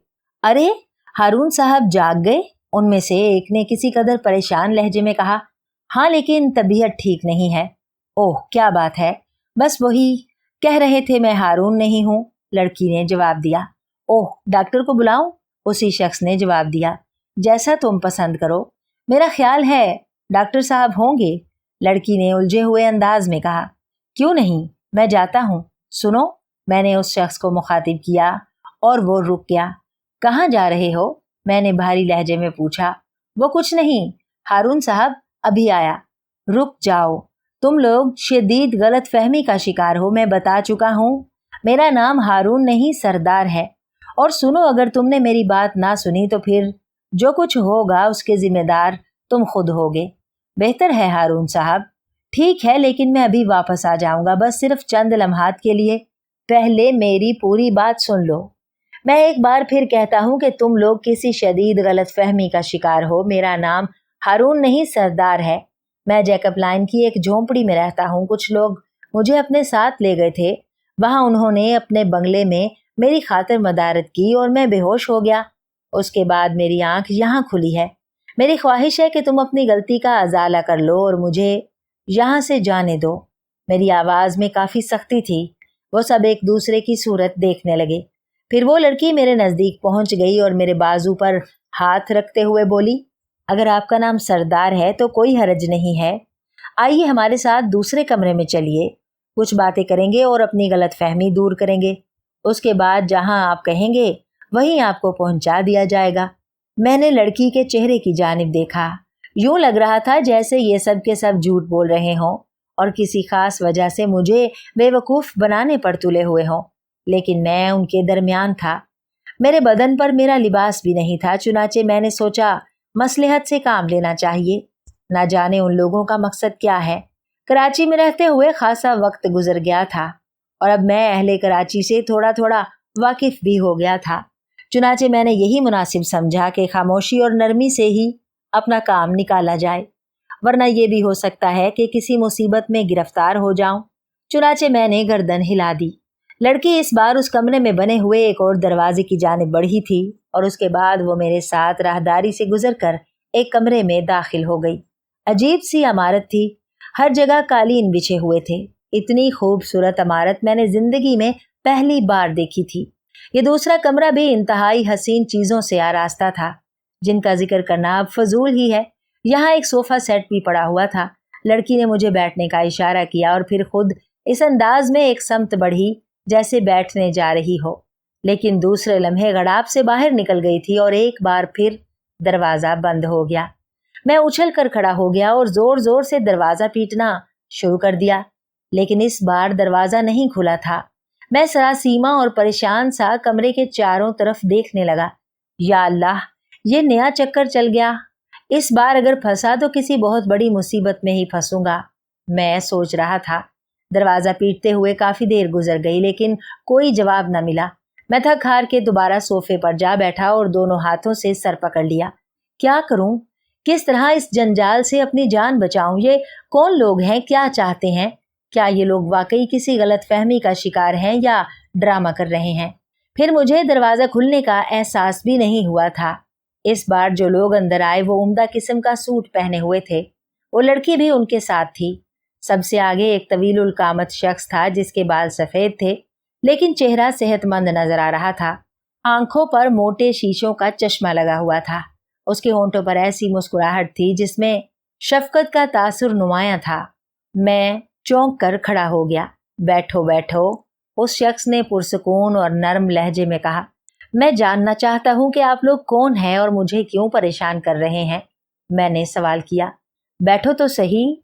अरे, हारून साहब जाग गए? उनमें से एक ने किसी कदर परेशान लहजे में कहा। हाँ, लेकिन तबीयत ठीक नहीं है। ओह, क्या बात है? बस वही कह रहे थे, मैं हारून नहीं हूँ, लड़की ने जवाब दिया। ओह, डॉक्टर को बुलाऊं? उसी शख्स ने जवाब दिया। जैसा तुम पसंद करो, मेरा ख्याल है डॉक्टर साहब होंगे, लड़की ने उलझे हुए अंदाज में कहा। क्यों नहीं, मैं जाता हूँ। सुनो, मैंने उस शख्स को मुखातिब किया और वो रुक गया। कहाँ जा रहे हो? मैंने भारी लहजे में पूछा। वो कुछ नहीं, हारून साहब अभी आया। रुक जाओ, तुम लोग शदीद गलत फहमी का शिकार हो। मैं बता चुका हूँ, मेरा नाम हारून नहीं सरदार है। और सुनो, अगर तुमने मेरी बात ना सुनी तो फिर जो कुछ होगा उसके जिम्मेदार तुम खुद होगे। बेहतर है हारून साहब। ठीक है, लेकिन मैं अभी वापस आ जाऊंगा, बस सिर्फ चंद लम्हात के लिए। पहले मेरी पूरी बात सुन लो। मैं एक बार फिर कहता हूँ कि तुम लोग किसी शदीद गलत फहमी का शिकार हो। मेरा नाम हारून नहीं सरदार है। मैं जैकब लाइन की एक झोंपड़ी में रहता हूँ। कुछ लोग मुझे अपने साथ ले गए थे। वहां उन्होंने अपने बंगले में मेरी खातिर मदारत की और मैं बेहोश हो गया। اس کے بعد میری آنکھ یہاں کھلی ہے۔ میری خواہش ہے کہ تم اپنی غلطی کا ازالہ کر لو اور مجھے یہاں سے جانے دو۔ میری آواز میں کافی سختی تھی۔ وہ سب ایک دوسرے کی صورت دیکھنے لگے۔ پھر وہ لڑکی میرے نزدیک پہنچ گئی اور میرے بازو پر ہاتھ رکھتے ہوئے بولی، اگر آپ کا نام سردار ہے تو کوئی حرج نہیں ہے، آئیے ہمارے ساتھ دوسرے کمرے میں چلیے، کچھ باتیں کریں گے اور اپنی غلط فہمی دور کریں گے۔ اس کے بعد جہاں آپ کہیں گے وہیں آپ کو پہنچا دیا جائے گا۔ میں نے لڑکی کے چہرے کی جانب دیکھا۔ یوں لگ رہا تھا جیسے یہ سب کے سب جھوٹ بول رہے ہوں اور کسی خاص وجہ سے مجھے بے وقوف بنانے پر تلے ہوئے ہوں، لیکن میں ان کے درمیان تھا۔ میرے بدن پر میرا لباس بھی نہیں تھا، چنانچہ میں نے سوچا مصلحت سے کام لینا چاہیے۔ نہ جانے ان لوگوں کا مقصد کیا ہے۔ کراچی میں رہتے ہوئے خاصا وقت گزر گیا تھا اور اب میں اہل کراچی سے تھوڑا تھوڑا واقف بھی ہو گیا تھا، چنانچہ میں نے یہی مناسب سمجھا کہ خاموشی اور نرمی سے ہی اپنا کام نکالا جائے، ورنہ یہ بھی ہو سکتا ہے کہ کسی مصیبت میں گرفتار ہو جاؤں۔ چنانچہ میں نے گردن ہلا دی۔ لڑکی اس بار اس کمرے میں بنے ہوئے ایک اور دروازے کی جانب بڑھی تھی اور اس کے بعد وہ میرے ساتھ راہداری سے گزر کر ایک کمرے میں داخل ہو گئی۔ عجیب سی عمارت تھی، ہر جگہ قالین بچھے ہوئے تھے۔ اتنی خوبصورت عمارت میں نے زندگی میں پہلی بار دیکھی تھی۔ یہ دوسرا کمرہ بھی انتہائی حسین چیزوں سے آراستہ تھا، جن کا ذکر کرنا اب فضول ہی ہے۔ یہاں ایک صوفہ سیٹ بھی پڑا ہوا تھا۔ لڑکی نے مجھے بیٹھنے کا اشارہ کیا اور پھر خود اس انداز میں ایک سمت بڑھی جیسے بیٹھنے جا رہی ہو، لیکن دوسرے لمحے غڑاب سے باہر نکل گئی تھی اور ایک بار پھر دروازہ بند ہو گیا۔ میں اچھل کر کھڑا ہو گیا اور زور زور سے دروازہ پیٹنا شروع کر دیا، لیکن اس بار دروازہ نہیں کھلا تھا۔ میں سراسیمہ اور پریشان سا کمرے کے چاروں طرف دیکھنے لگا۔ یا اللہ، یہ نیا چکر چل گیا۔ اس بار اگر پھنسا تو کسی بہت بڑی مصیبت میں ہی پھنسوں گا، میں سوچ رہا تھا۔ دروازہ پیٹتے ہوئے کافی دیر گزر گئی لیکن کوئی جواب نہ ملا۔ میں تھک ہار کے دوبارہ صوفے پر جا بیٹھا اور دونوں ہاتھوں سے سر پکڑ لیا۔ کیا کروں؟ کس طرح اس جنجال سے اپنی جان بچاؤں؟ یہ کون لوگ ہیں؟ کیا چاہتے ہیں؟ کیا یہ لوگ واقعی کسی غلط فہمی کا شکار ہیں یا ڈرامہ کر رہے ہیں؟ پھر مجھے دروازہ کھلنے کا احساس بھی نہیں ہوا تھا۔ اس بار جو لوگ اندر آئے وہ عمدہ قسم کا سوٹ پہنے ہوئے تھے۔ وہ لڑکی بھی ان کے ساتھ تھی۔ سب سے آگے ایک طویل القامت شخص تھا جس کے بال سفید تھے لیکن چہرہ صحت مند نظر آ رہا تھا۔ آنکھوں پر موٹے شیشوں کا چشمہ لگا ہوا تھا۔ اس کے ہونٹوں پر ایسی مسکراہٹ تھی جس میں شفقت کا تاثر نمایاں تھا۔ میں چونک کر کھڑا ہو گیا۔ بیٹھو بیٹھو، اس شخص نے پرسکون اور نرم لہجے میں کہا۔ میں جاننا چاہتا ہوں کہ آپ لوگ کون ہیں اور مجھے کیوں پریشان کر رہے ہیں؟ میں نے سوال کیا۔ بیٹھو تو صحیح،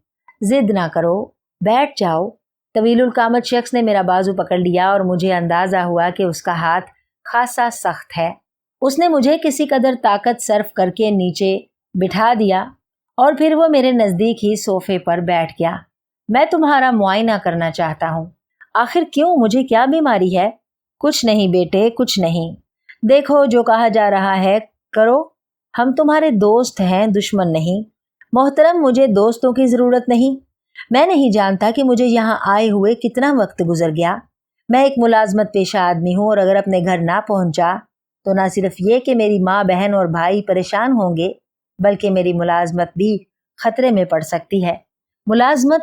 ضد نہ کرو، بیٹھ جاؤ۔ طویل القامت شخص نے میرا بازو پکڑ لیا اور مجھے اندازہ ہوا کہ اس کا ہاتھ خاصا سخت ہے۔ اس نے مجھے کسی قدر طاقت صرف کر کے نیچے بٹھا دیا اور پھر وہ میرے نزدیک ہی صوفے پر بیٹھ گیا۔ میں تمہارا معائنہ کرنا چاہتا ہوں۔ آخر کیوں؟ مجھے کیا بیماری ہے؟ کچھ نہیں بیٹے، کچھ نہیں۔ دیکھو، جو کہا جا رہا ہے کرو۔ ہم تمہارے دوست ہیں، دشمن نہیں۔ محترم، مجھے دوستوں کی ضرورت نہیں۔ میں نہیں جانتا کہ مجھے یہاں آئے ہوئے کتنا وقت گزر گیا۔ میں ایک ملازمت پیشہ آدمی ہوں اور اگر اپنے گھر نہ پہنچا تو نہ صرف یہ کہ میری ماں، بہن اور بھائی پریشان ہوں گے بلکہ میری ملازمت بھی خطرے میں پڑ سکتی ہے۔ ملازمت؟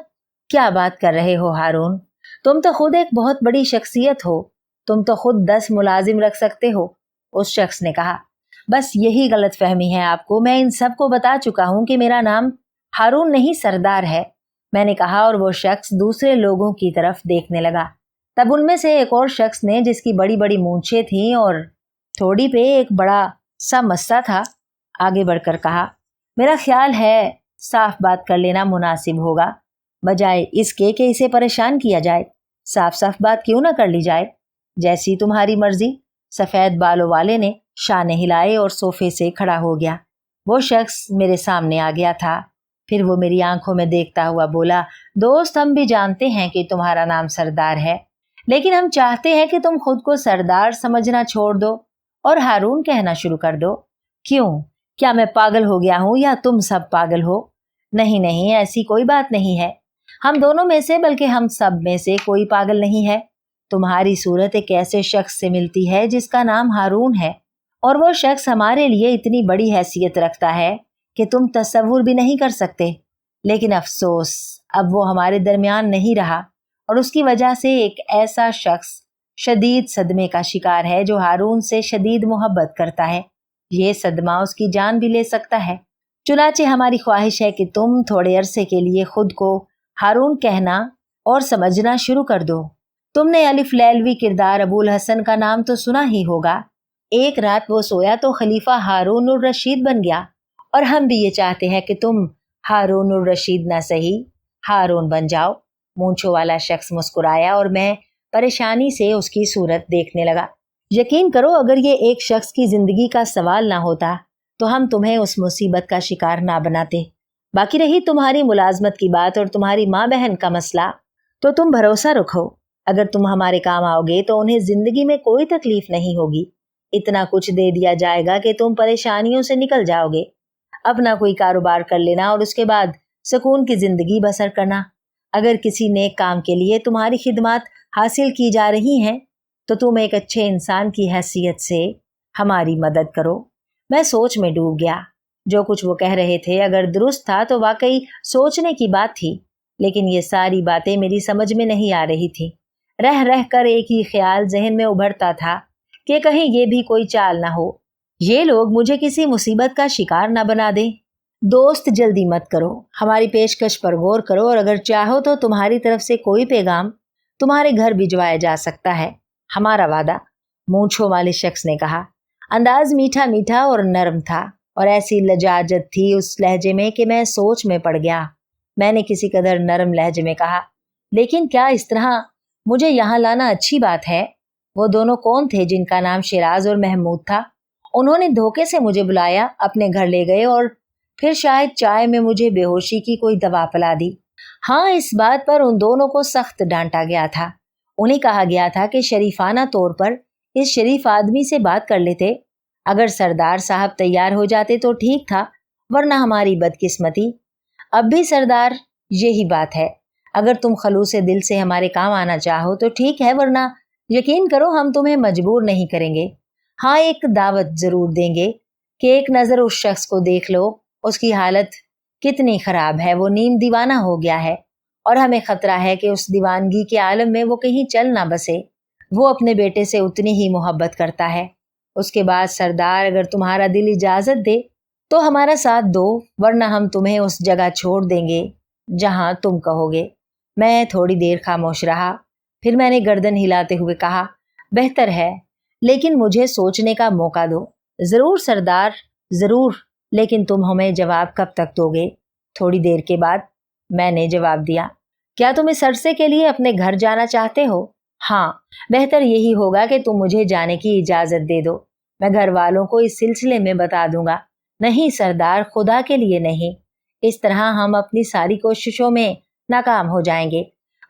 کیا بات کر رہے ہو ہارون؟ تم تو خود ایک بہت بڑی شخصیت ہو، تم تو خود 10 ملازم رکھ سکتے ہو، اس شخص نے کہا۔ بس یہی غلط فہمی ہے آپ کو۔ میں ان سب کو بتا چکا ہوں کہ میرا نام ہارون نہیں، سردار ہے، میں نے کہا، اور وہ شخص دوسرے لوگوں کی طرف دیکھنے لگا۔ تب ان میں سے ایک اور شخص نے، جس کی بڑی بڑی مونچھیں تھیں اور تھوڑی پہ ایک بڑا سا مسا تھا، آگے بڑھ کر کہا، میرا خیال ہے صاف بات کر لینا مناسب ہوگا، بجائے اس کے کہ اسے پریشان کیا جائے۔ صاف صاف بات کیوں نہ کر لی جائے؟ جیسی تمہاری مرضی۔ سفید بالوں والے نے شانے ہلائے اور صوفے سے کھڑا ہو گیا۔ وہ شخص میرے سامنے آ گیا تھا۔ پھر وہ میری آنکھوں میں دیکھتا ہوا بولا، دوست، ہم بھی جانتے ہیں کہ تمہارا نام سردار ہے، لیکن ہم چاہتے ہیں کہ تم خود کو سردار سمجھنا چھوڑ دو اور ہارون کہنا شروع کر دو۔ کیوں؟ کیا میں پاگل ہو گیا ہوں یا تم سب پاگل ہو؟ نہیں نہیں، ایسی کوئی بات نہیں ہے۔ ہم دونوں میں سے، بلکہ ہم سب میں سے کوئی پاگل نہیں ہے۔ تمہاری صورت ایک ایسے شخص سے ملتی ہے جس کا نام ہارون ہے और वो शख्स हमारे लिए इतनी बड़ी हैसियत रखता है कि तुम तसव्वुर भी नहीं कर सकते। लेकिन अफसोस, अब वो हमारे दरमियान नहीं रहा और उसकी वजह से एक ऐसा शख्स शदीद सदमे का शिकार है जो हारून से शदीद मोहब्बत करता है। ये सदमा उसकी जान भी ले सकता है। चुनाचे हमारी ख्वाहिश है कि तुम थोड़े अरसे के लिए खुद को हारून कहना और समझना शुरू कर दो। तुमने अलिफ लैलवी किरदार अबुल हसन का नाम तो सुना ही होगा। एक रात वो सोया तो खलीफा हारून उर रशीद बन गया, और हम भी ये चाहते हैं कि तुम हारून उर रशीद ना सही हारून बन जाओ। मूंछों वाला शख्स मुस्कुराया और मैं परेशानी से उसकी सूरत देखने लगा। यकीन करो, अगर ये एक शख्स की जिंदगी का सवाल ना होता तो हम तुम्हें उस मुसीबत का शिकार ना बनाते। बाकी रही तुम्हारी मुलाजमत की बात और तुम्हारी माँ बहन का मसला, तो तुम भरोसा रखो, अगर तुम हमारे काम आओगे तो उन्हें जिंदगी में कोई तकलीफ नहीं होगी। इतना कुछ दे दिया जाएगा कि तुम परेशानियों से निकल जाओगे। अपना कोई कारोबार कर लेना और उसके बाद सुकून की जिंदगी बसर करना। अगर किसी नेक काम के लिए तुम्हारी खिदमत हासिल की जा रही हैं तो तुम एक अच्छे इंसान की हैसियत से हमारी मदद करो। मैं सोच में डूब गया। जो कुछ वो कह रहे थे अगर दुरुस्त था तो वाकई सोचने की बात थी, लेकिन ये सारी बातें मेरी समझ में नहीं आ रही थी। रह रह कर एक ही ख्याल जहन में उभरता था कि कहीं ये भी कोई चाल ना हो, ये लोग मुझे किसी मुसीबत का शिकार ना बना दें। दोस्त, जल्दी मत करो, हमारी पेशकश पर गौर करो और अगर चाहो तो तुम्हारी तरफ से कोई पैगाम तुम्हारे घर भिजवाया जा सकता है। हमारा वादा, मूंछों वाले शख्स ने कहा। अंदाज मीठा मीठा और नरम था और ऐसी लजाजत थी उस लहजे में कि मैं सोच में पड़ गया। मैंने किसी कदर नरम लहजे में कहा, लेकिन क्या इस तरह मुझे यहाँ लाना अच्छी बात है? वो दोनों कौन थे जिनका नाम शिराज और महमूद था? उन्होंने धोखे से मुझे बुलाया, अपने घर ले गए और फिर शायद चाय में मुझे बेहोशी की कोई दवा पिला दी। हाँ, इस बात पर उन दोनों को सख्त डांटा गया था। उन्हें कहा गया था कि शरीफाना तौर पर इस शरीफ आदमी से बात कर लेते। अगर सरदार साहब तैयार हो जाते तो ठीक था, वरना हमारी बदकिस्मती। अब भी सरदार, यही बात है। अगर तुम खलूसे दिल से हमारे काम आना चाहो तो ठीक है, वरना यकीन करो हम तुम्हें मजबूर नहीं करेंगे। हाँ, एक दावत जरूर देंगे कि एक नजर उस शख्स को देख लो। उसकी हालत कितनी खराब है, वो नीम दीवाना हो गया है और हमें खतरा है कि उस दीवानगी के आलम में वो कहीं चल ना बसे। वो अपने बेटे से उतनी ही मोहब्बत करता है। उसके बाद सरदार, अगर तुम्हारा दिल इजाजत दे तो हमारा साथ दो, वरना हम तुम्हें उस जगह छोड़ देंगे जहां तुम कहोगे। मैं थोड़ी देर खामोश रहा, फिर मैंने गर्दन हिलाते हुए कहा, बेहतर है, लेकिन मुझे सोचने का मौका दो। जरूर सरदार, जरूर, लेकिन तुम हमें जवाब कब तक दोगे? थोड़ी देर के बाद मैंने जवाब दिया, क्या तुम इस अरसे के लिए अपने घर जाना चाहते हो? हाँ, बेहतर यही होगा कि तुम मुझे जाने की इजाजत दे दो। मैं घर वालों को इस सिलसिले में बता दूंगा। नहीं सरदार, खुदा के लिए नहीं, इस तरह हम अपनी सारी कोशिशों में नाकाम हो जाएंगे।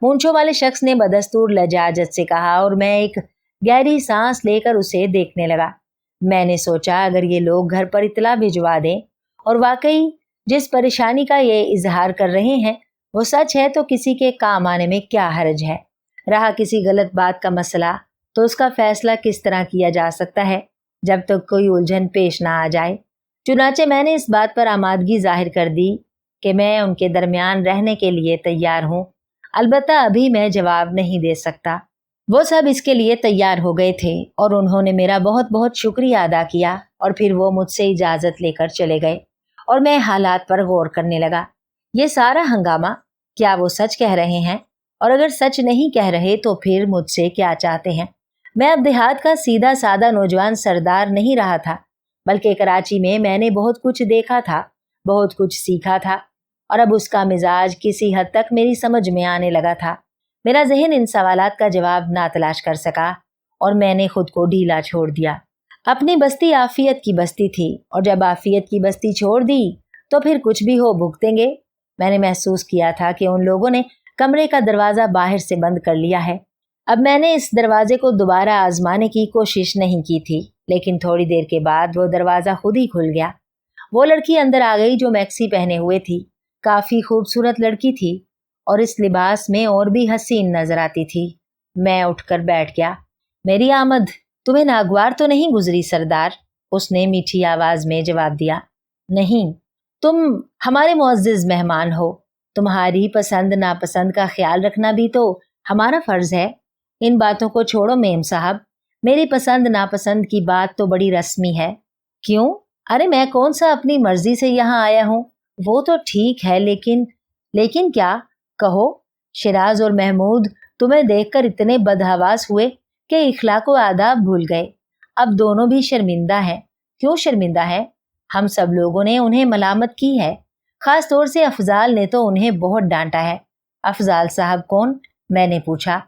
मूंछों वाले शख्स ने बदस्तूर लजाजत से कहा और मैं एक गहरी सांस लेकर उसे देखने लगा। मैंने सोचा, अगर ये लोग घर पर इतला भिजवा दें और वाकई जिस परेशानी का ये इजहार कर रहे हैं वो सच है तो किसी के काम आने में क्या हर्ज है। रहा किसी गलत बात का मसला तो उसका फैसला किस तरह किया जा सकता है जब तक कोई उलझन पेश ना आ जाए। चुनाचे मैंने इस बात पर आमादगी जाहिर कर दी कि मैं उनके दरमियान रहने के लिए तैयार हूँ। अलबत्ता अभी मैं जवाब नहीं दे सकता। वो सब इसके लिए तैयार हो गए थे और उन्होंने मेरा बहुत बहुत शुक्रिया अदा किया और फिर वो मुझसे इजाज़त लेकर चले गए और मैं हालात पर गौर करने लगा। ये सारा हंगामा, क्या वो सच कह रहे हैं? और अगर सच नहीं कह रहे तो फिर मुझसे क्या चाहते हैं? मैं अब देहात का सीधा सादा नौजवान सरदार नहीं रहा था, बल्कि कराची में मैंने बहुत कुछ देखा था, बहुत कुछ सीखा था और अब उसका मिजाज किसी हद तक मेरी समझ में आने लगा था। मेरा जहन इन सवालात का जवाब ना तलाश कर सका और मैंने खुद को ढीला छोड़ दिया। अपनी बस्ती आफियत की बस्ती थी और जब आफियत की बस्ती छोड़ दी तो फिर कुछ भी हो भुगतेंगे। मैंने महसूस किया था कि उन लोगों ने कमरे का दरवाज़ा बाहर से बंद कर लिया है। अब मैंने इस दरवाजे को दोबारा आजमाने की कोशिश नहीं की थी, लेकिन थोड़ी देर के बाद वो दरवाज़ा खुद ही खुल गया। वो लड़की अंदर आ गई जो मैक्सी पहने हुए थी। काफ़ी खूबसूरत लड़की थी और इस लिबास में और भी हसीन नजर आती थी। मैं उठकर बैठ गया। मेरी आमद तुम्हें नागवार तो नहीं गुजरी सरदार? اس نے میٹھی آواز میں جواب دیا۔ نہیں، تم ہمارے معزز مہمان ہو، تمہاری پسند ناپسند کا خیال رکھنا بھی تو ہمارا فرض ہے۔ ان باتوں کو چھوڑو میم صاحب، میری پسند ناپسند کی بات تو بڑی رسمی ہے۔ کیوں؟ ارے میں کون سا اپنی مرضی سے یہاں آیا ہوں؟ وہ تو ٹھیک ہے، لیکن کیا؟ کہو۔ شیراز اور محمود تمہیں دیکھ کر اتنے بدحواس ہوئے کہ اخلاق و آداب بھول گئے۔ اب دونوں بھی شرمندہ ہیں۔ کیوں شرمندہ ہے؟ ہم سب لوگوں نے انہیں ملامت کی ہے، خاص طور سے افضال نے تو انہیں بہت ڈانٹا ہے۔ افضال صاحب کون؟ میں نے پوچھا۔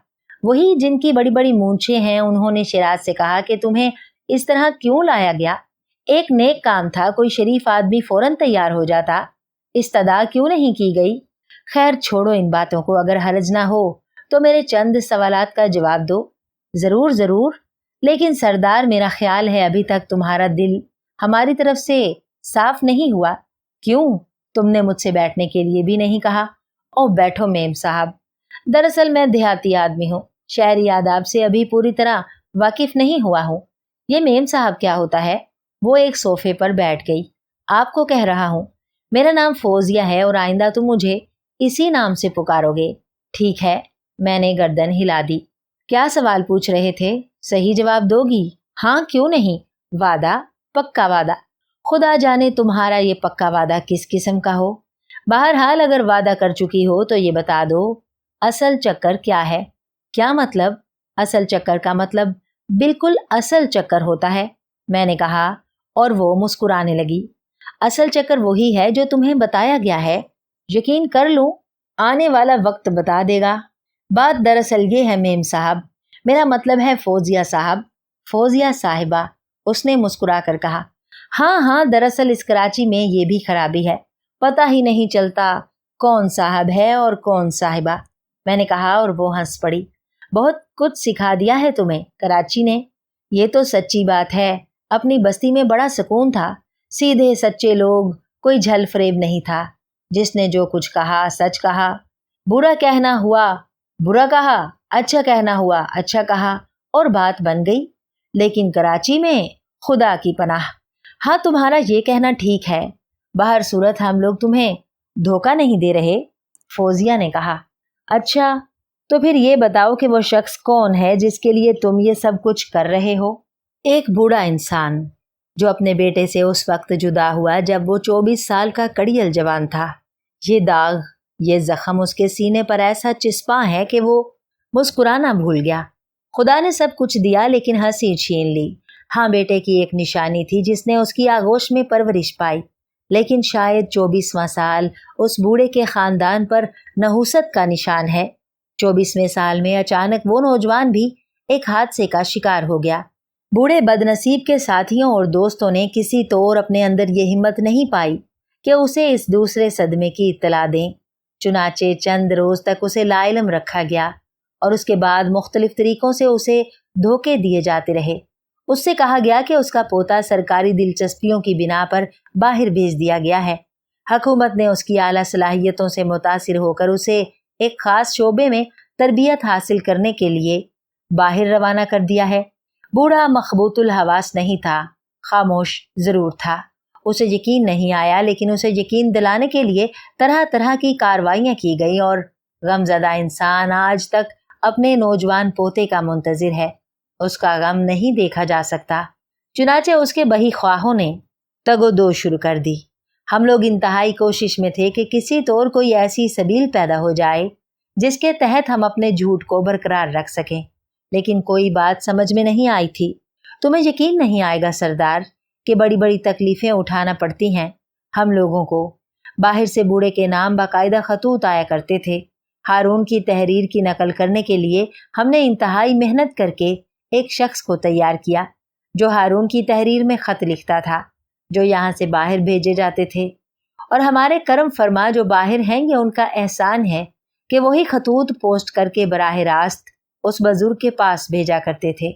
وہی جن کی بڑی بڑی مونچھیں ہیں۔ انہوں نے شیراز سے کہا کہ تمہیں اس طرح کیوں لایا گیا؟ ایک نیک کام تھا، کوئی شریف آدمی فوراً تیار ہو جاتا، استدعا کیوں نہیں کی گئی؟ خیر چھوڑو ان باتوں کو، اگر حرج نہ ہو تو میرے چند سوالات کا جواب دو۔ ضرور ضرور، لیکن سردار میرا خیال ہے ابھی تک تمہارا دل ہماری طرف سے صاف نہیں ہوا۔ کیوں؟ تم نے مجھ سے بیٹھنے کے لیے بھی نہیں کہا۔ او بیٹھو میم صاحب۔ دراصل میں دیہاتی آدمی ہوں، شہری آداب سے ابھی پوری طرح واقف نہیں ہوا ہوں۔ یہ میم صاحب کیا ہوتا ہے؟ وہ ایک صوفے پر بیٹھ گئی۔ آپ کو کہہ رہا ہوں، میرا نام فوزیہ ہے اور آئندہ تم مجھے اسی نام سے پکارو گے، ٹھیک ہے؟ میں نے گردن ہلا دی۔ کیا سوال پوچھ رہے تھے؟ صحیح جواب دو گی؟ ہاں کیوں نہیں، وعدہ، پکا وعدہ۔ خدا جانے تمہارا یہ پکا وعدہ کس قسم کا ہو۔ بہرحال اگر وعدہ کر چکی ہو تو یہ بتا دو، اصل چکر کیا ہے؟ کیا مطلب؟ اصل چکر کا مطلب بالکل اصل چکر ہوتا ہے، میں نے کہا، اور وہ مسکرانے لگی۔ اصل چکر وہی ہے جو تمہیں بتایا گیا ہے، یقین کر لوں آنے والا وقت بتا دے گا۔ بات دراصل یہ ہے میم صاحب، میرا مطلب ہے فوزیہ صاحب، فوزیہ صاحبہ، اس نے مسکرا کر کہا۔ ہاں دراصل اس کراچی میں یہ بھی خرابی ہے، پتہ ہی نہیں چلتا کون صاحب ہے اور کون صاحبہ، میں نے کہا، اور وہ ہنس پڑی۔ بہت کچھ سکھا دیا ہے تمہیں کراچی نے۔ یہ تو سچی بات ہے، اپنی بستی میں بڑا سکون تھا، سیدھے سچے لوگ، کوئی جھل فریب نہیں تھا، جس نے جو کچھ کہا سچ کہا، برا کہنا ہوا برا کہا، اچھا کہنا ہوا اچھا کہا، اور بات بن گئی۔ لیکن کراچی میں خدا کی پناہ۔ ہاں تمہارا یہ کہنا ٹھیک ہے، باہر صورت ہم لوگ تمہیں دھوکہ نہیں دے رہے، فوزیہ نے کہا۔ اچھا تو پھر یہ بتاؤ کہ وہ شخص کون ہے جس کے لیے تم یہ سب کچھ کر رہے ہو؟ ایک بوڑھا انسان جو اپنے بیٹے سے اس وقت جدا ہوا جب وہ 24 سال کا کڑیل جوان تھا۔ یہ داغ، یہ زخم اس کے سینے پر ایسا چسپاں ہے کہ وہ مسکرانا بھول گیا۔ خدا نے سب کچھ دیا لیکن ہنسی چھین لی۔ ہاں بیٹے کی ایک نشانی تھی جس نے اس کی آغوش میں پرورش پائی، لیکن شاید 24واں سال اس بوڑھے کے خاندان پر نحوست کا نشان ہے۔ 24ویں سال میں اچانک وہ نوجوان بھی ایک حادثے کا شکار ہو گیا۔ بوڑھے بد نصیب کے ساتھیوں اور دوستوں نے کسی طور اپنے اندر یہ ہمت نہیں پائی کہ اسے اس دوسرے صدمے کی اطلاع دیں۔ چنانچہ چند روز تک اسے لا علم رکھا گیا اور اس کے بعد مختلف طریقوں سے اسے دھوکے دیے جاتے رہے۔ اس سے کہا گیا کہ اس کا پوتا سرکاری دلچسپیوں کی بنا پر باہر بھیج دیا گیا ہے۔ حکومت نے اس کی اعلیٰ صلاحیتوں سے متاثر ہو کر اسے ایک خاص شعبے میں تربیت حاصل کرنے کے لیے باہر روانہ کر دیا ہے۔ بوڑھا مخبوط الحواس نہیں تھا، خاموش ضرور تھا۔ اسے یقین نہیں آیا، لیکن اسے یقین دلانے کے لیے طرح طرح کی کارروائیاں کی گئی اور غمزدہ انسان آج تک اپنے نوجوان پوتے کا منتظر ہے۔ اس کا غم نہیں دیکھا جا سکتا۔ چنانچہ اس کے بہی خواہوں نے تگ و دو شروع کر دی۔ ہم لوگ انتہائی کوشش میں تھے کہ کسی طور کوئی ایسی سبیل پیدا ہو جائے جس کے تحت ہم اپنے جھوٹ کو برقرار رکھ سکیں، لیکن کوئی بات سمجھ میں نہیں آئی تھی۔ تمہیں یقین نہیں آئے گا سردار کہ بڑی بڑی تکلیفیں اٹھانا پڑتی ہیں ہم لوگوں کو۔ باہر سے بوڑھے کے نام باقاعدہ خطوط آیا کرتے تھے۔ ہارون کی تحریر کی نقل کرنے کے لیے ہم نے انتہائی محنت کر کے ایک شخص کو تیار کیا جو ہارون کی تحریر میں خط لکھتا تھا جو یہاں سے باہر بھیجے جاتے تھے، اور ہمارے کرم فرما جو باہر ہیں یہ ان کا احسان ہے کہ وہی خطوط پوسٹ کر کے براہ راست اس بزرگ کے پاس بھیجا کرتے تھے۔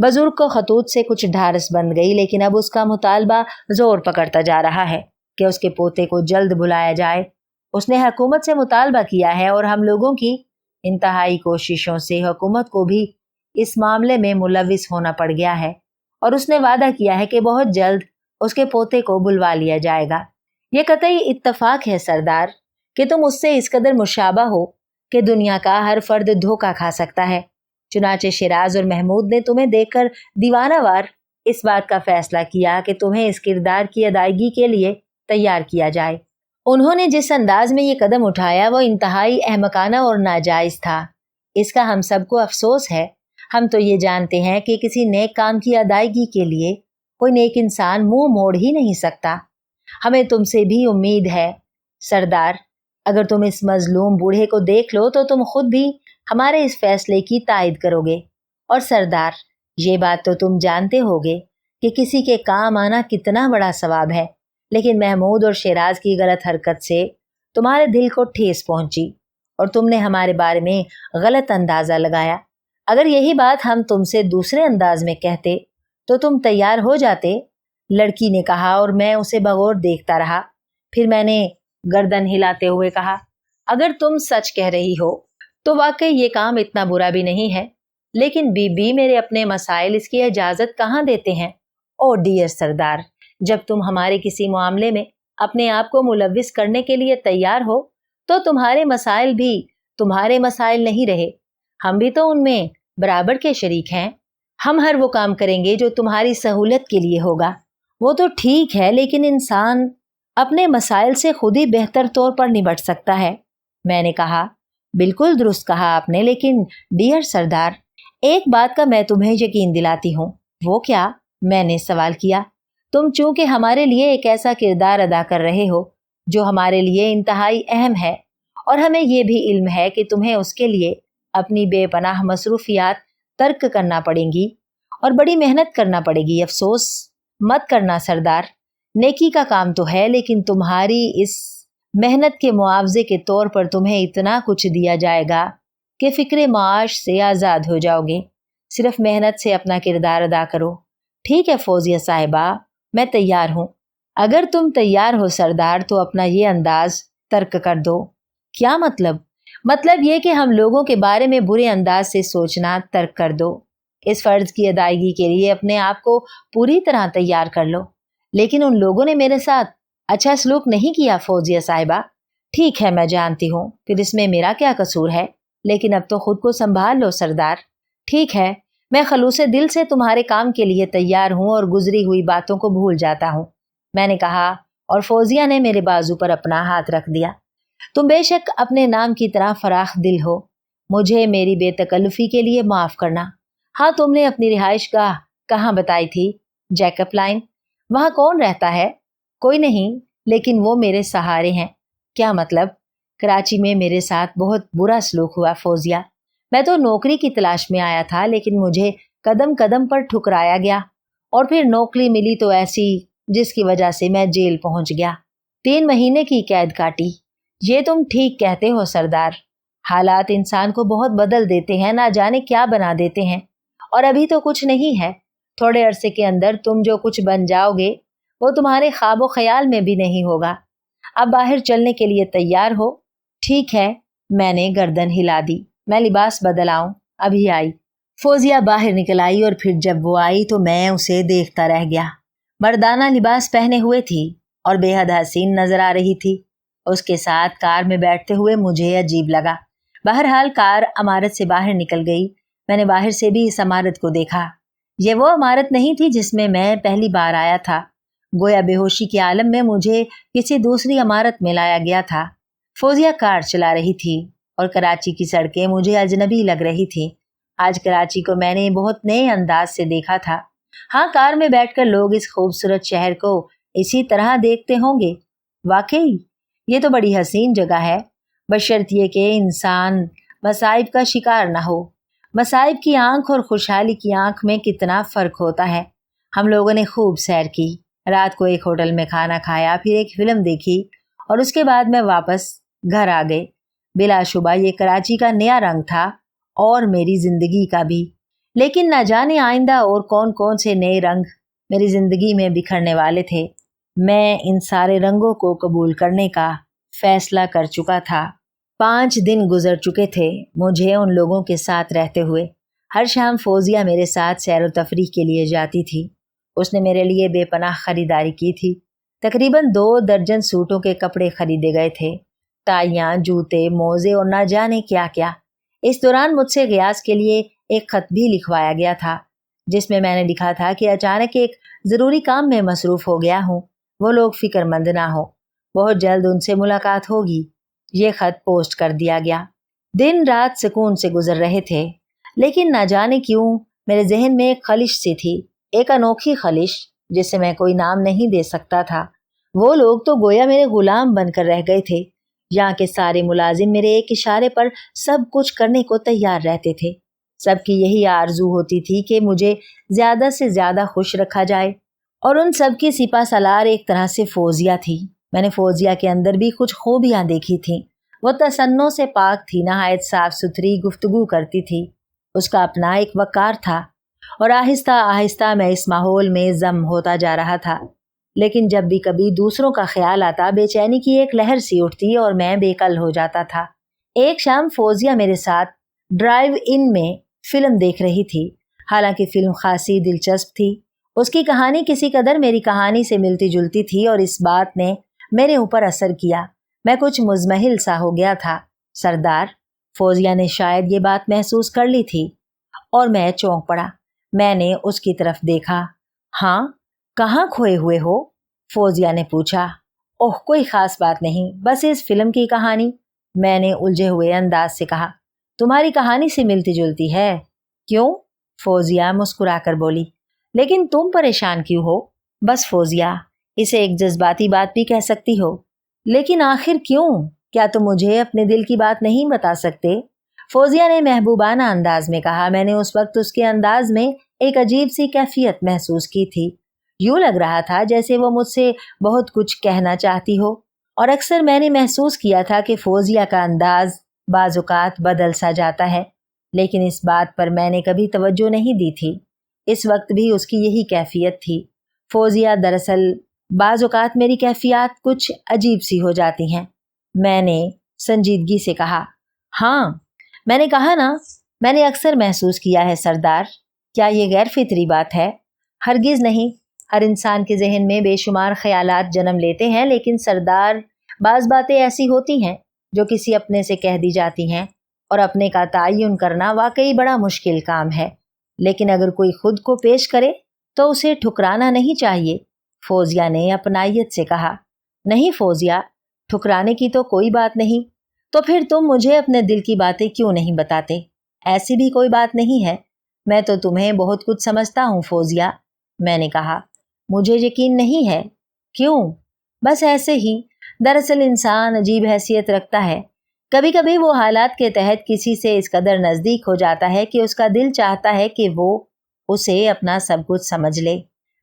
بزرگ کو خطوط سے کچھ ڈھارس بند گئی، لیکن اب اس کا مطالبہ زور پکڑتا جا رہا ہے کہ اس کے پوتے کو جلد بلایا جائے۔ اس نے حکومت سے مطالبہ کیا ہے اور ہم لوگوں کی انتہائی کوششوں سے حکومت کو بھی اس معاملے میں ملوث ہونا پڑ گیا ہے۔ और उसने वादा किया है कि बहुत जल्द उसके पोते को बुलवा लिया जाएगा। ये कतई इत्तफाक है सरदार कि तुम उससे इस कदर मुशाबा हो कि दुनिया का हर फर्द धोखा खा सकता है। चुनाचे शिराज और महमूद ने तुम्हें देखकर दीवानावार इस बात का फैसला किया कि तुम्हें इस किरदार की अदायगी के लिए तैयार किया जाए। उन्होंने जिस अंदाज में ये कदम उठाया वो इंतहाई अहमकाना और नाजायज था। इसका हम सबको अफसोस है। हम तो ये जानते हैं कि किसी नेक काम की अदायगी के लिए कोई नेक इंसान मुंह मोड़ ही नहीं सकता। हमें तुमसे भी उम्मीद है सरदार, अगर तुम इस मजलूम बूढ़े को देख लो तो तुम खुद भी हमारे इस फैसले की तायद करोगे। और सरदार, ये बात तो तुम जानते होगे कि किसी के काम आना कितना बड़ा सवाब है, लेकिन महमूद और शिराज की गलत हरकत से तुम्हारे दिल को ठेस पहुंची और तुमने हमारे बारे में गलत अंदाजा लगाया। अगर यही बात हम तुमसे दूसरे अंदाज में कहते तो तुम तैयार हो जाते। लड़की ने कहा और मैं उसे बगौर देखता रहा। फिर मैंने गर्दन हिलाते हुए कहा, अगर तुम सच कह रही हो तो वाकई ये काम इतना बुरा भी नहीं है, लेकिन बीबी मेरे अपने मसाइल इसकी इजाजत कहाँ देते हैं। ओ डियर सरदार, जब तुम हमारे किसी मामले में अपने आप को मुलव्विस करने के लिए तैयार हो तो तुम्हारे मसाइल भी तुम्हारे मसाइल नहीं रहे। हम भी तो उनमें बराबर के शरीक हैं। हम हर वो काम करेंगे जो तुम्हारी सहूलत के लिए होगा। वो तो ठीक है, लेकिन इंसान अपने मसाइल से खुद ही बेहतर तौर पर निपट सकता है। मैंने कहा, बिल्कुल दुरुस्त कहा आपने, लेकिन डियर सरदार, एक बात का मैं तुम्हें यकीन दिलाती हूँ। वो क्या? मैंने सवाल किया। तुम चूंकि हमारे लिए एक ऐसा किरदार अदा कर रहे हो जो हमारे लिए इंतहाई अहम है, और हमें ये भी इल्म है कि तुम्हें उसके लिए अपनी बेपनाह मसरूफियात तर्क करना पड़ेंगी और बड़ी मेहनत करना पड़ेगी। अफसोस मत करना सरदार, नेकी का काम तो है, लेकिन तुम्हारी इस मेहनत के मुआवजे के तौर पर तुम्हें इतना कुछ दिया जाएगा कि फिक्रे माश से आज़ाद हो जाओगे। सिर्फ मेहनत से अपना किरदार अदा करो। ठीक है फौजिया साहिबा, मैं तैयार हूँ। अगर तुम तैयार हो सरदार तो अपना ये अंदाज तर्क कर दो। क्या मतलब? मतलब ये कि हम लोगों के बारे में बुरे अंदाज से सोचना तर्क कर दो। इस फर्ज की अदायगी के लिए अपने आप को पूरी तरह तैयार कर लो। लेकिन उन लोगों ने मेरे साथ अच्छा सलूक नहीं किया फौजिया साहिबा। ठीक है, मैं जानती हूँ, फिर इसमें मेरा क्या कसूर है, लेकिन अब तो खुद को संभाल लो सरदार। ठीक है, मैं खलूसे दिल से तुम्हारे काम के लिए तैयार हूँ और गुजरी हुई बातों को भूल जाता हूँ, मैंने कहा, और फौजिया ने मेरे बाजू पर अपना हाथ रख दिया। तुम बेशक अपने नाम की तरह फराख दिल हो। मुझे मेरी बेतकल्लुफी के लिए माफ करना। हाँ, तुमने अपनी रिहाइश गाह कहाँ बताई थी? Jacob line. वहाँ कौन रहता है? कोई नहीं, लेकिन वो मेरे सहारे हैं। क्या मतलब? कराची में मेरे साथ बहुत बुरा सलूक हुआ फौजिया। मैं तो नौकरी की तलाश में आया था, लेकिन मुझे कदम कदम पर ठुकराया गया, और फिर नौकरी मिली तो ऐसी जिसकी वजह से मैं जेल पहुंच गया। 3 महीने की कैद काटी। ये तुम ठीक कहते हो सरदार। हालात इंसान को बहुत बदल देते हैं, ना जाने क्या बना देते हैं। और अभी तो कुछ नहीं है, थोड़े अरसे के अंदर तुम जो कुछ बन जाओगे वो तुम्हारे ख्वाबो ख्याल में भी नहीं होगा। अब बाहर चलने के लिए तैयार हो? ठीक है, मैंने गर्दन हिला दी। मैं लिबास बदल आऊं? अभी आई। फौजिया बाहर निकल आई और फिर जब वो आई तो मैं उसे देखता रह गया। मर्दाना लिबास पहने हुए थी और बेहद हसीन नजर आ रही थी। उसके साथ कार में बैठते हुए मुझे अजीब लगा। बहरहाल कार इमारत से बाहर निकल गई। मैंने बाहर से भी इस इमारत को देखा। ये वो इमारत नहीं थी जिसमें मैं पहली बार आया था। गोया बेहोशी के आलम में मुझे किसी दूसरी इमारत में लाया गया था। फौजिया कार चला रही थी और कराची की सड़कें मुझे अजनबी लग रही थी। आज कराची को मैंने बहुत नए अंदाज से देखा था। हाँ, कार में बैठकर लोग इस खूबसूरत शहर को इसी तरह देखते होंगे। वाकई ये तो बड़ी हसीन जगह है, बशर्त ये कि इंसान मसाइब का शिकार ना हो। मसाइब की आंख और खुशहाली की आंख में कितना फ़र्क होता है। हम लोगों ने खूब सैर की। रात को एक होटल में खाना खाया, फिर एक फिल्म देखी और उसके बाद मैं वापस घर आ गए। बिलाशुबा ये कराची का नया रंग था और मेरी ज़िंदगी का भी। लेकिन न जाने आइंदा और कौन कौन से नए रंग मेरी ज़िंदगी में बिखरने वाले थे। मैं इन सारे रंगों को कबूल करने का फैसला कर चुका था। 5 दिन गुजर चुके थे मुझे उन लोगों के साथ रहते हुए। हर शाम फौजिया मेरे साथ सैर व तफरीह के लिए जाती थी। उसने मेरे लिए बेपनाह खरीदारी की थी। तकरीबन 2 दर्जन सूटों के कपड़े खरीदे गए थे, टाइयाँ, जूते, मोजे और ना जाने क्या क्या। इस दौरान मुझसे गयास के लिए एक खत भी लिखवाया गया था, जिसमें मैंने लिखा था कि अचानक एक ज़रूरी काम में मसरूफ़ हो गया हूँ, वो लोग फ़िक्रमंद ना हो, बहुत जल्द उनसे मुलाकात होगी। ये खत पोस्ट कर दिया गया। दिन रात सुकून से गुजर रहे थे, लेकिन ना जाने क्यों मेरे जहन में एक खलिश सी थी, एक अनोखी खलिश जिसे मैं कोई नाम नहीं दे सकता था। वो लोग तो गोया मेरे गुलाम बनकर रह गए थे। यहाँ के सारे मुलाजिम मेरे एक इशारे पर सब कुछ करने को तैयार रहते थे। सबकी यही आरजू होती थी कि मुझे ज्यादा से ज्यादा खुश रखा जाए, और उन सब की सिपा सलार एक तरह से फौजिया थी। मैंने फौजिया के अंदर भी कुछ खूबियां देखी थी। वो तसन्नो से पाक थी, नहायत साफ सुथरी गुफ्तगू करती थी। उसका अपना एक वकार था, और आहिस्ता आहिस्ता मैं इस माहौल में जम होता जा रहा था। लेकिन जब भी कभी दूसरों का ख्याल आता, बेचैनी की एक लहर सी उठती और मैं बेकल हो जाता था। एक शाम फौजिया मेरे साथ ड्राइव इन में फिल्म देख रही थी। हालांकि फिल्म खासी दिलचस्प थी। उसकी कहानी किसी कदर मेरी कहानी से मिलती जुलती थी, और इस बात ने मेरे ऊपर असर किया। मैं कुछ मुज़महिल सा हो गया था। सरदार, फौजिया ने शायद ये बात महसूस कर ली थी, और मैं चौंक पड़ा। मैंने उसकी तरफ देखा। हाँ, कहाँ खोए हुए हो? फौजिया ने पूछा। ओह, कोई खास बात नहीं, बस इस फिल्म की कहानी, मैंने उलझे हुए अंदाज से कहा। तुम्हारी कहानी से मिलती जुलती है। क्यों? फौजिया मुस्कुराकर बोली। लेकिन तुम परेशान क्यों हो? बस फौजिया, इसे एक जज्बाती बात भी कह सकती हो। लेकिन आखिर क्यों? क्या तुम मुझे अपने दिल की बात नहीं बता सकते? फौजिया ने महबूबाना अंदाज में कहा। मैंने उस वक्त उसके अंदाज में एक अजीब सी कैफियत महसूस की थी। यूं लग रहा था जैसे वो मुझसे बहुत कुछ कहना चाहती हो, और अक्सर मैंने महसूस किया था कि फौजिया का अंदाज बाजुकात बदल सा जाता है, लेकिन इस बात पर मैंने कभी तवज्जो नहीं दी थी। इस वक्त भी उसकी यही कैफियत थी। फौजिया, दरअसल बाजुकात मेरी कैफियत कुछ अजीब सी हो जाती हैं। मैंने संजीदगी से कहा। हाँ, मैंने कहा ना, मैंने अक्सर महसूस किया है सरदार। क्या ये गैर फितरी बात है? हरगिज नहीं। हर इंसान के जहन में बेशुमार ख्यालात जन्म लेते हैं, लेकिन सरदार, बाज बातें ऐसी होती हैं जो किसी अपने से कह दी जाती हैं, और अपने का तायुन करना वाकई बड़ा मुश्किल काम है। लेकिन अगर कोई खुद को पेश करे तो उसे ठुकराना नहीं चाहिए, फौजिया ने अपनायत से कहा। नहीं फौजिया, ठुकराने की तो कोई बात नहीं। तो फिर तुम मुझे अपने दिल की बातें क्यों नहीं बताते? ऐसी भी कोई बात नहीं है। मैं तो तुम्हें बहुत कुछ समझता हूँ फौजिया, मैंने कहा। मुझे यकीन नहीं है। क्यों? बस ऐसे ही। दरअसल इंसान अजीब हैसियत रखता है। कभी कभी वो हालात के तहत किसी से इस कदर नज़दीक हो जाता है कि उसका दिल चाहता है कि वो उसे अपना सब कुछ समझ ले।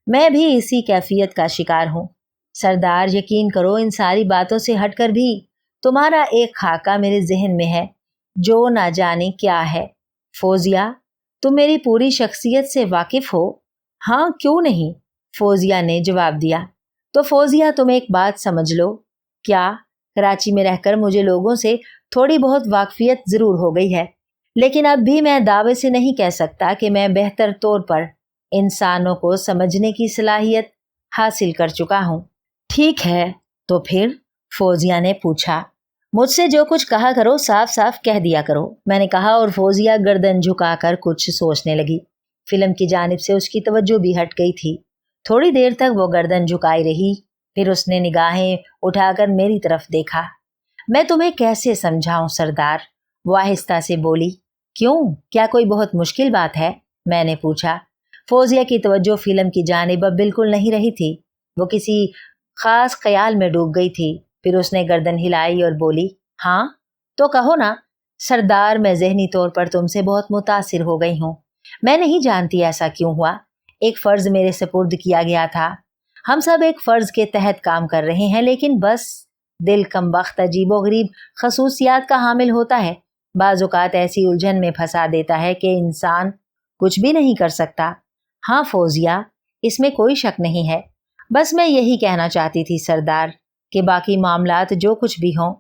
मैं भी इसी कैफियत का शिकार हूँ। सरदार, यकीन करो, इन सारी बातों से हटकर भी तुम्हारा एक खाका मेरे जहन में है जो ना जाने क्या है। फौजिया, तुम मेरी पूरी शख्सियत से वाकिफ हो? हाँ, क्यों नहीं, फौजिया ने जवाब दिया। तो फौजिया, तुम एक बात समझ लो। क्या? कराची में रहकर मुझे लोगों से थोड़ी बहुत वाकफियत जरूर हो गई है, लेकिन अब भी मैं दावे से नहीं कह सकता कि मैं बेहतर तौर पर इंसानों को समझने की सलाहियत हासिल कर चुका हूँ। ठीक है, तो फिर? फौजिया ने पूछा। मुझसे जो कुछ कहा करो साफ साफ कह दिया करो, मैंने कहा, और फौजिया गर्दन झुकाकर कुछ सोचने लगी। फिल्म की जानिब से उसकी तवज्जो भी हट गई थी। थोड़ी देर तक वो गर्दन झुकाई रही, फिर उसने निगाहें उठाकर मेरी तरफ देखा। मैं तुम्हें कैसे समझाऊं सरदार, वो आहिस्ता से बोली। क्यों? क्या कोई बहुत मुश्किल बात है? मैंने पूछा। फौजिया की तवज्जो फिल्म की जानिब अब बिल्कुल नहीं रही थी। वो किसी खास ख्याल में डूब गई थी। फिर उसने गर्दन हिलाई और बोली, हाँ तो कहो ना। सरदार, मैं ज़हनी तौर पर तुमसे बहुत मुतासिर हो गई हूँ। मैं नहीं जानती ऐसा क्यों हुआ। एक फ़र्ज़ मेरे सुपुर्द किया गया था। हम सब एक फ़र्ज़ के तहत काम कर रहे हैं, लेकिन बस दिल कमबख्त अजीबोगरीब खसूसियात का हामिल होता है। बाज़ औक़ात ऐसी उलझन में फंसा देता है कि इंसान कुछ भी नहीं कर सकता। हाँ फौजिया, इसमें कोई शक नहीं है। बस मैं यही कहना चाहती थी सरदार कि बाकी मामलात जो कुछ भी हों,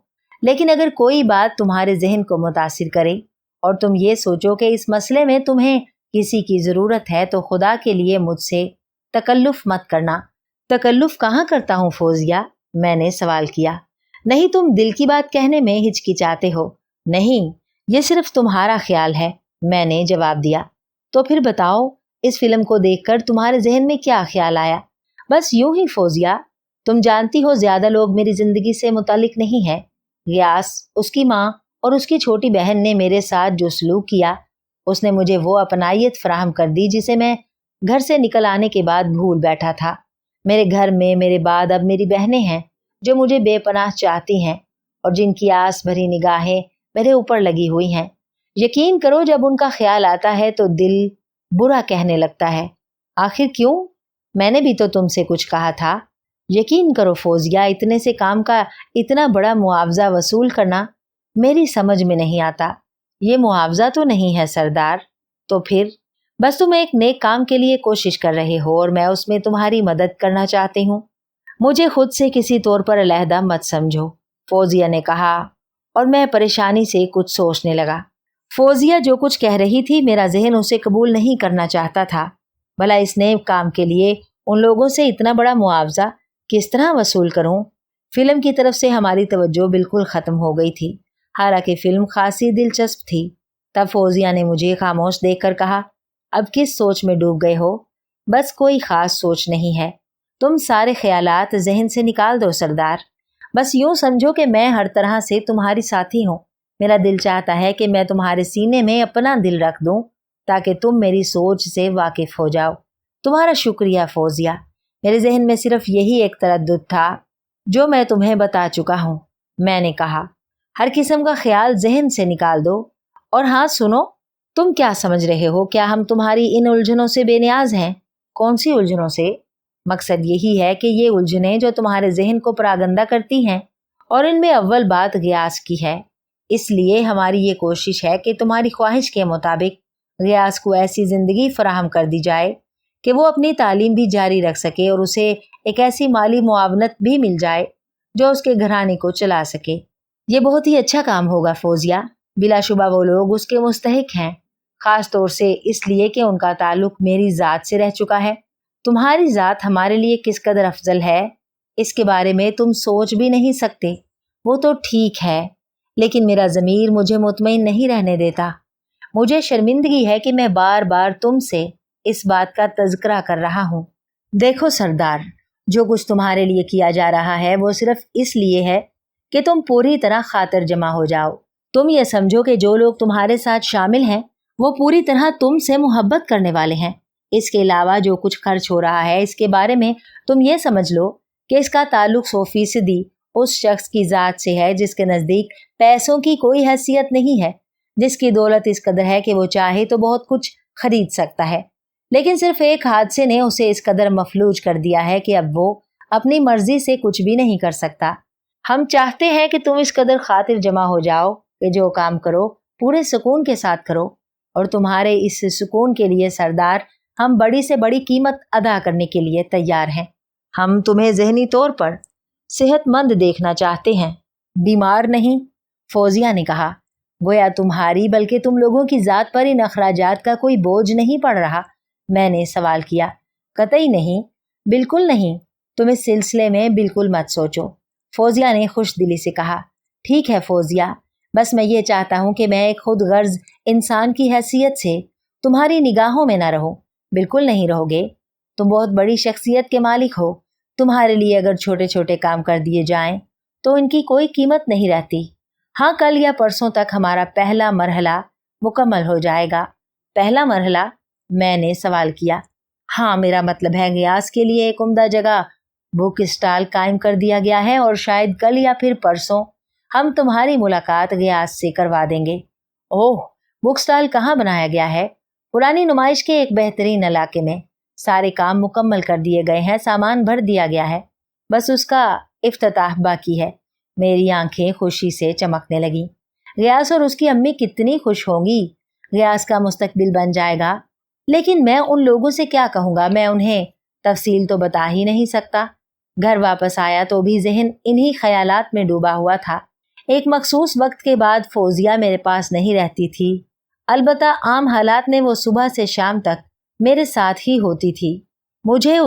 लेकिन अगर कोई बात तुम्हारे जहन को मुतासिर करे और तुम ये सोचो कि इस मसले में तुम्हें किसी की ज़रूरत है तो खुदा के लिए मुझसे तकल्लुफ़ मत करना। तकल्लुफ़ कहाँ करता हूँ फौजिया? मैंने सवाल किया। नहीं, तुम दिल की बात कहने में हिचकिचाते हो। नहीं, ये सिर्फ तुम्हारा ख्याल है, मैंने जवाब दिया। तो फिर बताओ, इस फिल्म को देखकर तुम्हारे जहन में क्या ख्याल आया? बस यूं ही फौजिया, तुम जानती हो ज्यादा लोग मेरी जिंदगी से मुतालिक नहीं है। गियास, उसकी माँ और उसकी छोटी बहन ने मेरे साथ जो सलूक किया, उसने मुझे वो अपनायत फराहम कर दी जिसे मैं घर से निकल आने के बाद भूल बैठा था। मेरे घर में मेरे बाद अब मेरी बहनें हैं जो मुझे बेपनाह चाहती हैं और जिनकी आस भरी निगाहें मेरे ऊपर लगी हुई हैं। यकीन करो, जब उनका ख्याल आता है तो दिल बुरा कहने लगता है। आखिर क्यों? मैंने भी तो तुमसे कुछ कहा था। यकीन करो फौजिया, इतने से काम का इतना बड़ा मुआवजा वसूल करना मेरी समझ में नहीं आता। ये मुआवजा तो नहीं है सरदार। तो फिर? बस तुम एक नेक काम के लिए कोशिश कर रहे हो और मैं उसमें तुम्हारी मदद करना चाहती हूँ। मुझे खुद से किसी तौर पर अलहदा मत समझो, फौजिया ने कहा और मैं परेशानी से कुछ सोचने लगा। फौजिया जो कुछ कह रही थी मेरा जहन उसे कबूल नहीं करना चाहता था। भला इस नेक काम के लिए उन लोगों से इतना बड़ा मुआवजा किस तरह वसूल करूं? फिल्म की तरफ से हमारी तवज्जो बिल्कुल ख़त्म हो गई थी, हालांकि फिल्म खासी दिलचस्प थी। तब फौजिया ने मुझे खामोश देखकर कहा, अब किस सोच में डूब गए हो? बस कोई ख़ास सोच नहीं है। तुम सारे ख्यालात जहन से निकाल दो सरदार। बस यूं समझो कि मैं हर तरह से तुम्हारी साथी हूँ। मेरा दिल चाहता है कि मैं तुम्हारे सीने में अपना दिल रख दूं ताकि तुम मेरी सोच से वाकिफ हो जाओ। तुम्हारा शुक्रिया फौजिया। मेरे जहन में सिर्फ यही एक तरद्दुद था जो मैं तुम्हें बता चुका हूँ, मैंने कहा। हर किस्म का ख्याल जहन से निकाल दो। और हाँ सुनो, तुम क्या समझ रहे हो? क्या हम तुम्हारी इन उलझनों से बेनियाज हैं? कौन सी उलझनों से? मकसद यही है कि ये उलझनें जो तुम्हारे जहन को परागंदा करती हैं, और इनमें अव्वल बात गियास की है। इसलिए हमारी ये कोशिश है कि तुम्हारी ख्वाहिश के मुताबिक गियास को ऐसी ज़िंदगी फराहम कर दी जाए कि वो अपनी तालीम भी जारी रख सके और उसे एक ऐसी माली मुआवनत भी मिल जाए जो उसके घराने को चला सके। ये बहुत ही अच्छा काम होगा फौजिया। बिलाशुबा वो लोग उसके मुस्तहिक हैं, ख़ास तौर से इसलिए कि उनका ताल्लुक मेरी ज़ात से रह चुका है। तुम्हारी ज़ात हमारे लिए किस कदर अफजल है, इसके बारे में तुम सोच भी नहीं सकते। वो तो ठीक है, लेकिन मेरा ज़मीर मुझे मुतमईन नहीं रहने देता। मुझे शर्मिंदगी है कि मैं बार बार तुमसे इस बात का तज़किरा कर रहा हूँ। देखो सरदार, जो कुछ तुम्हारे लिए किया जा रहा है वो सिर्फ इसलिए है कि तुम पूरी तरह खातिर जमा हो जाओ। तुम ये समझो कि जो लोग तुम्हारे साथ शामिल हैं वो पूरी तरह तुमसे मोहब्बत करने वाले हैं। इसके अलावा जो कुछ खर्च हो रहा है इसके बारे में तुम ये समझ लो कि इसका ताल्लुक 100% उस शख्स की ज़ात से है जिसके नज़दीक पैसों की कोई हैसियत नहीं है, जिसकी दौलत इस कदर है कि वो चाहे तो बहुत कुछ खरीद सकता है, लेकिन सिर्फ एक हादसे ने उसे इस कदर मफलूज कर दिया है कि अब वो अपनी मर्जी से कुछ भी नहीं कर सकता। हम चाहते हैं कि तुम इस कदर खातिर जमा हो जाओ कि जो काम करो पूरे सुकून के साथ करो, और तुम्हारे इस सुकून के लिए सरदार हम बड़ी से बड़ी कीमत अदा करने के लिए तैयार हैं। हम तुम्हें जहनी तौर पर सेहतमंद देखना चाहते हैं, बीमार नहीं, फौजिया ने कहा। गोया तुम्हारी बल्कि तुम लोगों की ज़ात पर इन अखराजात का कोई बोझ नहीं पड़ रहा, मैंने सवाल किया। कतई नहीं, बिल्कुल नहीं, तुम इस सिलसिले में बिल्कुल मत सोचो, फौजिया ने खुश दिली से कहा। ठीक है फौजिया, बस मैं ये चाहता हूँ कि मैं एक खुद गर्ज इंसान की हैसियत से तुम्हारी निगाहों में ना रहूं। बिल्कुल नहीं रहोगे, तुम बहुत बड़ी शख्सियत के मालिक हो। तुम्हारे लिए अगर छोटे छोटे काम कर दिए जाएं तो इनकी कोई कीमत नहीं रहती। हाँ, कल या परसों तक हमारा पहला मरहला मुकम्मल हो जाएगा। पहला मरहला? मैंने सवाल किया। हाँ, मेरा मतलब है गियास के लिए एक उम्दा जगह बुक स्टॉल कायम कर दिया गया है और शायद कल या फिर परसों हम तुम्हारी मुलाकात गियास से करवा देंगे। ओह, बुक स्टॉल कहाँ बनाया गया है? पुरानी नुमाइश के एक बेहतरीन इलाके में। सारे काम मुकम्मल कर दिए गए हैं, सामान भर दिया गया है, बस उसका इफ्तिताह बाकी है। मेरी आंखें खुशी से चमकने लगी। गियास और उसकी अम्मी कितनी खुश होंगी। गियास का मुस्तकबिल बन जाएगा। लेकिन मैं उन लोगों से क्या कहूँगा? मैं उन्हें तफसील तो बता ही नहीं सकता। घर वापस आया तो भी जहन इन्हीं ख्यालात में डूबा हुआ था। एक मखसूस वक्त के बाद फौजिया मेरे पास नहीं रहती थी البتہ عام حالات میں وہ صبح سے شام تک میرے ساتھ ہی ہوتی تھی۔ مجھے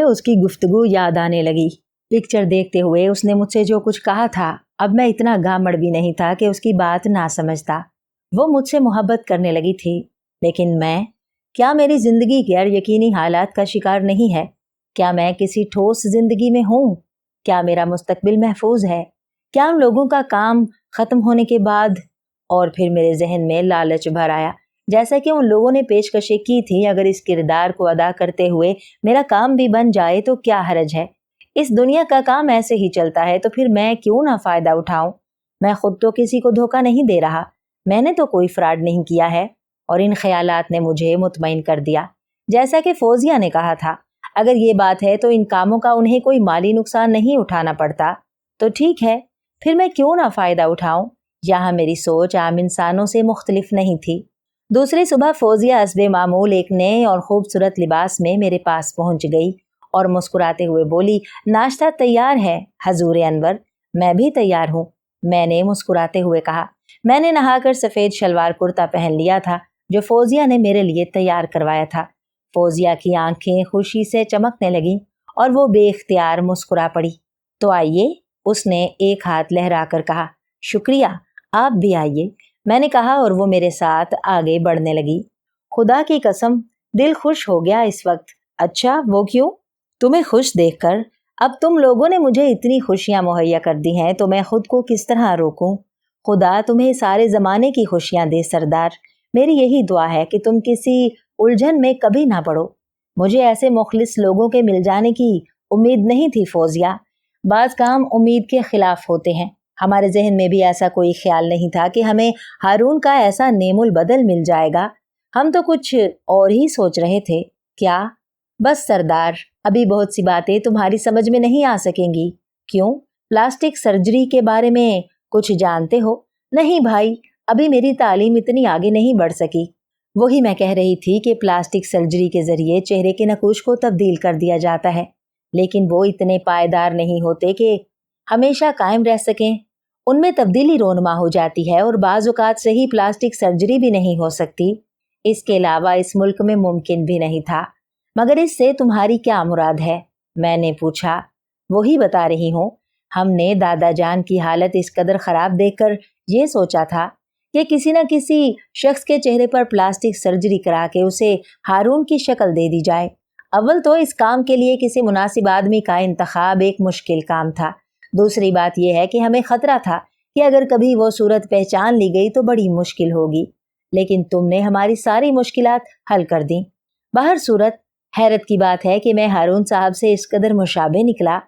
اس کی گفتگو یاد آنے لگی۔ پکچر دیکھتے ہوئے اس نے مجھ سے جو کچھ کہا تھا، اب میں اتنا گامڑ بھی نہیں تھا کہ اس کی بات نہ سمجھتا۔ وہ مجھ سے محبت کرنے لگی تھی، لیکن کیا میری زندگی غیر یقینی حالات کا شکار نہیں ہے؟ کیا میں کسی ٹھوس زندگی میں ہوں؟ کیا میرا مستقبل محفوظ ہے؟ کیا ان لوگوں کا کام ختم ہونے کے بعد؟ اور پھر میرے ذہن میں لالچ بھر آیا، جیسا کہ ان لوگوں نے پیشکشیں کی تھی، اگر اس کردار کو ادا کرتے ہوئے میرا کام بھی بن جائے تو کیا حرج ہے؟ اس دنیا کا کام ایسے ہی چلتا ہے، تو پھر میں کیوں نہ فائدہ اٹھاؤں؟ میں خود تو کسی کو دھوکہ نہیں دے رہا، میں نے تو کوئی فراڈ نہیں کیا ہے۔ اور ان خیالات نے مجھے مطمئن کر دیا۔ جیسا کہ فوزیہ نے کہا تھا، اگر یہ بات ہے تو ان کاموں کا انہیں کوئی مالی نقصان نہیں اٹھانا پڑتا، تو ٹھیک ہے، پھر میں کیوں نہ فائدہ اٹھاؤں؟ یہاں میری سوچ عام انسانوں سے مختلف نہیں تھی۔ دوسری صبح فوزیہ حسب معمول ایک نئے اور خوبصورت لباس میں میرے پاس پہنچ گئی اور مسکراتے ہوئے بولی، ناشتہ تیار ہے حضور انور۔ میں بھی تیار ہوں، میں نے مسکراتے ہوئے کہا۔ میں نے نہا کر سفید شلوار کرتا پہن لیا تھا جو فوزیہ نے میرے لیے تیار کروایا تھا۔ فوزیہ کی آنکھیں خوشی سے چمکنے لگیں اور وہ بے اختیار مسکرا پڑی۔ تو آئیے، اس نے ایک ہاتھ لہرا کر کہا۔ شکریہ، آپ بھی آئیے، میں نے کہا اور وہ میرے ساتھ آگے بڑھنے لگی۔ خدا کی قسم، دل خوش ہو گیا اس وقت۔ اچھا، وہ کیوں؟ تمہیں خوش دیکھ کر۔ اب تم لوگوں نے مجھے اتنی خوشیاں مہیا کر دی ہیں تو میں خود کو کس طرح روکوں؟ خدا تمہیں سارے زمانے کی خوشیاں دے سردار۔ میری یہی دعا ہے کہ تم کسی الجھن میں کبھی نہ پڑو۔ مجھے ایسے مخلص لوگوں کے مل جانے کی امید نہیں تھی فوزیہ۔ بعض کام امید کے خلاف ہوتے ہیں۔ ہمارے ذہن میں بھی ایسا کوئی خیال نہیں تھا کہ ہمیں ہارون کا ایسا نعم البدل مل جائے گا۔ ہم تو کچھ اور ہی سوچ رہے تھے۔ کیا؟ بس سردار، ابھی بہت سی باتیں تمہاری سمجھ میں نہیں آ سکیں گی۔ کیوں؟ پلاسٹک سرجری کے بارے میں کچھ جانتے ہو؟ نہیں بھائی، ابھی میری تعلیم اتنی آگے نہیں بڑھ سکی۔ وہی میں کہہ رہی تھی کہ پلاسٹک سرجری کے ذریعے چہرے کے نقوش کو تبدیل کر دیا جاتا ہے، لیکن وہ اتنے پائیدار نہیں ہوتے کہ ہمیشہ قائم رہ سکیں۔ ان میں تبدیلی رونما ہو جاتی ہے اور بعض اوقات صحیح پلاسٹک سرجری بھی نہیں ہو سکتی۔ اس کے علاوہ اس ملک میں ممکن بھی نہیں تھا۔ مگر اس سے تمہاری کیا مراد ہے؟ میں نے پوچھا۔ وہی بتا رہی ہوں، ہم نے دادا جان کی حالت اس قدر خراب دیکھ کر یہ سوچا تھا کہ کسی نہ کسی شخص کے چہرے پر پلاسٹک سرجری کرا کے اسے ہارون کی شکل دے دی جائے۔ اول تو اس کام کے لیے کسی مناسب آدمی کا انتخاب ایک مشکل کام تھا۔ دوسری بات یہ ہے کہ ہمیں خطرہ تھا کہ اگر کبھی وہ صورت پہچان لی گئی تو بڑی مشکل ہوگی، لیکن تم نے ہماری ساری مشکلات حل کر دیں۔ باہر صورت، حیرت کی بات ہے کہ میں ہارون صاحب سے اس قدر مشابہ نکلا۔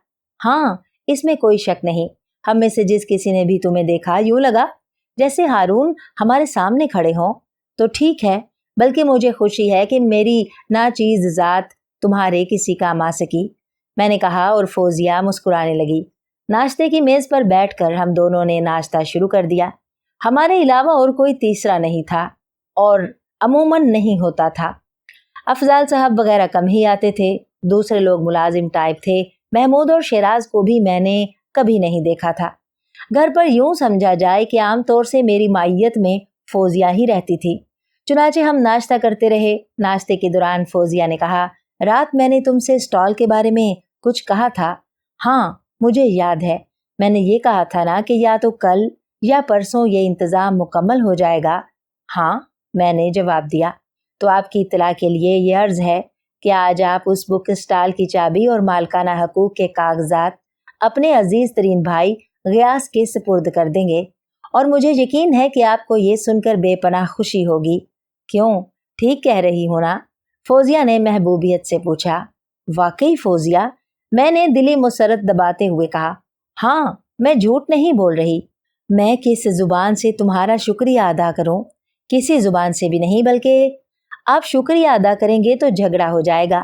ہاں، اس میں کوئی شک نہیں۔ ہم میں سے جس کسی نے بھی تمہیں دیکھا یوں لگا جیسے ہارون ہمارے سامنے کھڑے ہوں۔ تو ٹھیک ہے، بلکہ مجھے خوشی ہے کہ میری ناچیز ذات تمہارے کسی کام آ سکی، میں نے کہا اور فوزیہ مسکرانے لگی۔ ناشتے کی میز پر بیٹھ کر ہم دونوں نے ناشتہ شروع کر دیا۔ ہمارے علاوہ اور کوئی تیسرا نہیں تھا اور عموماً نہیں ہوتا تھا۔ افضال صاحب وغیرہ کم ہی آتے تھے۔ دوسرے لوگ ملازم ٹائپ تھے۔ محمود اور شیراز کو بھی میں نے کبھی نہیں دیکھا تھا۔ گھر پر یوں سمجھا جائے کہ عام طور سے میری مائیت میں فوزیہ ہی رہتی تھی۔ چنانچہ ہم ناشتہ کرتے رہے۔ ناشتے کے دوران فوزیہ نے کہا، رات میں نے تم سے اسٹال کے بارے میں کچھ کہا تھا۔ ہاں، مجھے یاد ہے، میں نے یہ کہا تھا نا کہ یا تو کل یا پرسوں یہ انتظام مکمل ہو جائے گا۔ ہاں، میں نے جواب دیا۔ تو آپ کی اطلاع کے لیے یہ عرض ہے کہ آج آپ اس بک اسٹال کی چابی اور مالکانہ حقوق کے کاغذات اپنے عزیز ترین بھائی غیاث کے سپرد کر دیں گے، اور مجھے یقین ہے کہ آپ کو یہ سن کر بے پناہ خوشی ہوگی۔ کیوں، ٹھیک کہہ رہی ہوں نا؟ فوزیہ نے محبوبیت سے پوچھا۔ واقعی فوزیہ، میں نے دلی مسرت دباتے ہوئے کہا۔ ہاں، میں جھوٹ نہیں بول رہی۔ میں کس زبان سے تمہارا شکریہ ادا کروں؟ کسی زبان سے بھی نہیں، بلکہ آپ شکریہ ادا کریں گے تو جھگڑا ہو جائے گا،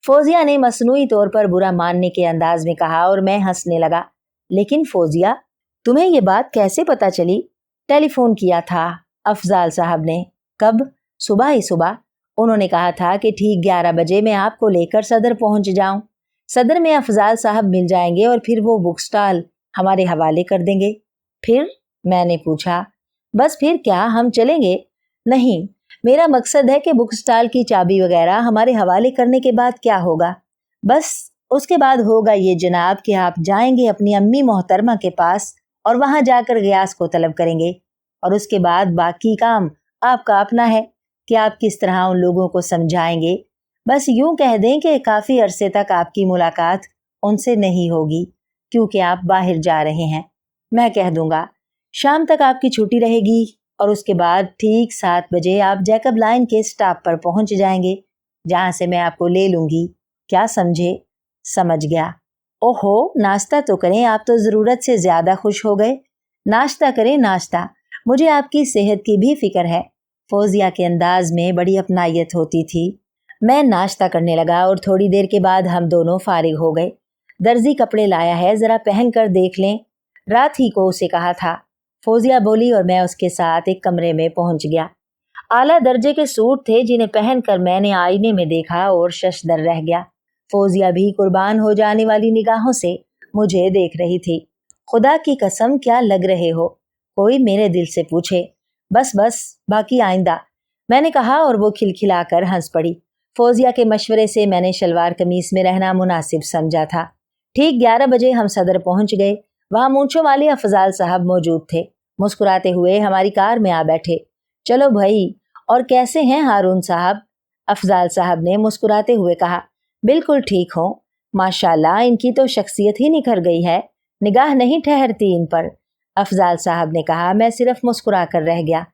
فوزیہ نے مصنوعی طور پر برا ماننے کے انداز میں کہا اور میں ہنسنے لگا۔ لیکن فوزیہ، تمہیں یہ بات کیسے پتا چلی؟ ٹیلی فون کیا تھا افضال صاحب نے۔ کب؟ صبح ہی صبح۔ انہوں نے کہا تھا کہ ٹھیک 11 بجے میں آپ کو لے کر صدر پہنچ جاؤں۔ صدر میں افضال صاحب مل جائیں گے اور پھر وہ بک سٹال ہمارے حوالے کر دیں گے۔ پھر؟ میں نے پوچھا۔ बस फिर क्या हम चलेंगे? नहीं, मेरा मकसद है कि बुक स्टॉल की चाबी वगैरह हमारे हवाले करने के बाद क्या होगा? बस उसके बाद होगा ये जनाब कि आप जाएंगे अपनी अम्मी मोहतरमा के पास और वहां जाकर गयास को तलब करेंगे, और उसके बाद बाकी काम आपका अपना है कि आप किस तरह उन लोगों को समझाएंगे। बस यूं कह दें कि काफी अरसे तक आपकी मुलाकात उनसे नहीं होगी क्योंकि आप बाहर जा रहे हैं। मैं कह दूंगा शाम तक आपकी छुट्टी रहेगी और उसके बाद ठीक 7 बजे आप जैकब लाइन के स्टॉप पर पहुंच जाएंगे, जहां से मैं आपको ले लूंगी। क्या समझे? समझ गया। ओहो, नाश्ता तो करें, आप तो जरूरत से ज्यादा खुश हो गए। नाश्ता करें, नाश्ता। मुझे आपकी सेहत की भी फिक्र है। फौजिया के अंदाज में बड़ी अपनायत होती थी। मैं नाश्ता करने लगा और थोड़ी देर के बाद हम दोनों फारिग हो गए। दर्जी कपड़े लाया है, जरा पहन कर देख लें, रात ही को उसे कहा था। फौजिया बोली और मैं उसके साथ एक कमरे में पहुंच गया। आला दर्जे के सूट थे जिन्हें पहनकर मैंने आईने में देखा और शशदर रह गया। फौजिया भी कुर्बान हो जाने वाली निगाहों से मुझे देख रही थी। खुदा की कसम क्या लग रहे हो, कोई मेरे दिल से पूछे। बस बस, बाकी आइंदा, मैंने कहा और वो खिलखिलाकर हंस पड़ी। फौजिया के मशवरे से मैंने शलवार कमीज में रहना मुनासिब समझा था। ठीक 11 बजे हम सदर पहुंच गए। वहां मूंछों वाले अफजाल साहब मौजूद थे। मुस्कुराते हुए हमारी कार में आ बैठे। चलो भाई, और कैसे हैं हारून साहब? अफजाल साहब ने मुस्कुराते हुए कहा। बिल्कुल ठीक हो, माशाल्लाह, इनकी तो शख्सियत ही निखर गई है, निगाह नहीं ठहरती इन पर। अफजाल साहब ने कहा। मैं सिर्फ मुस्कुरा कर रह गया।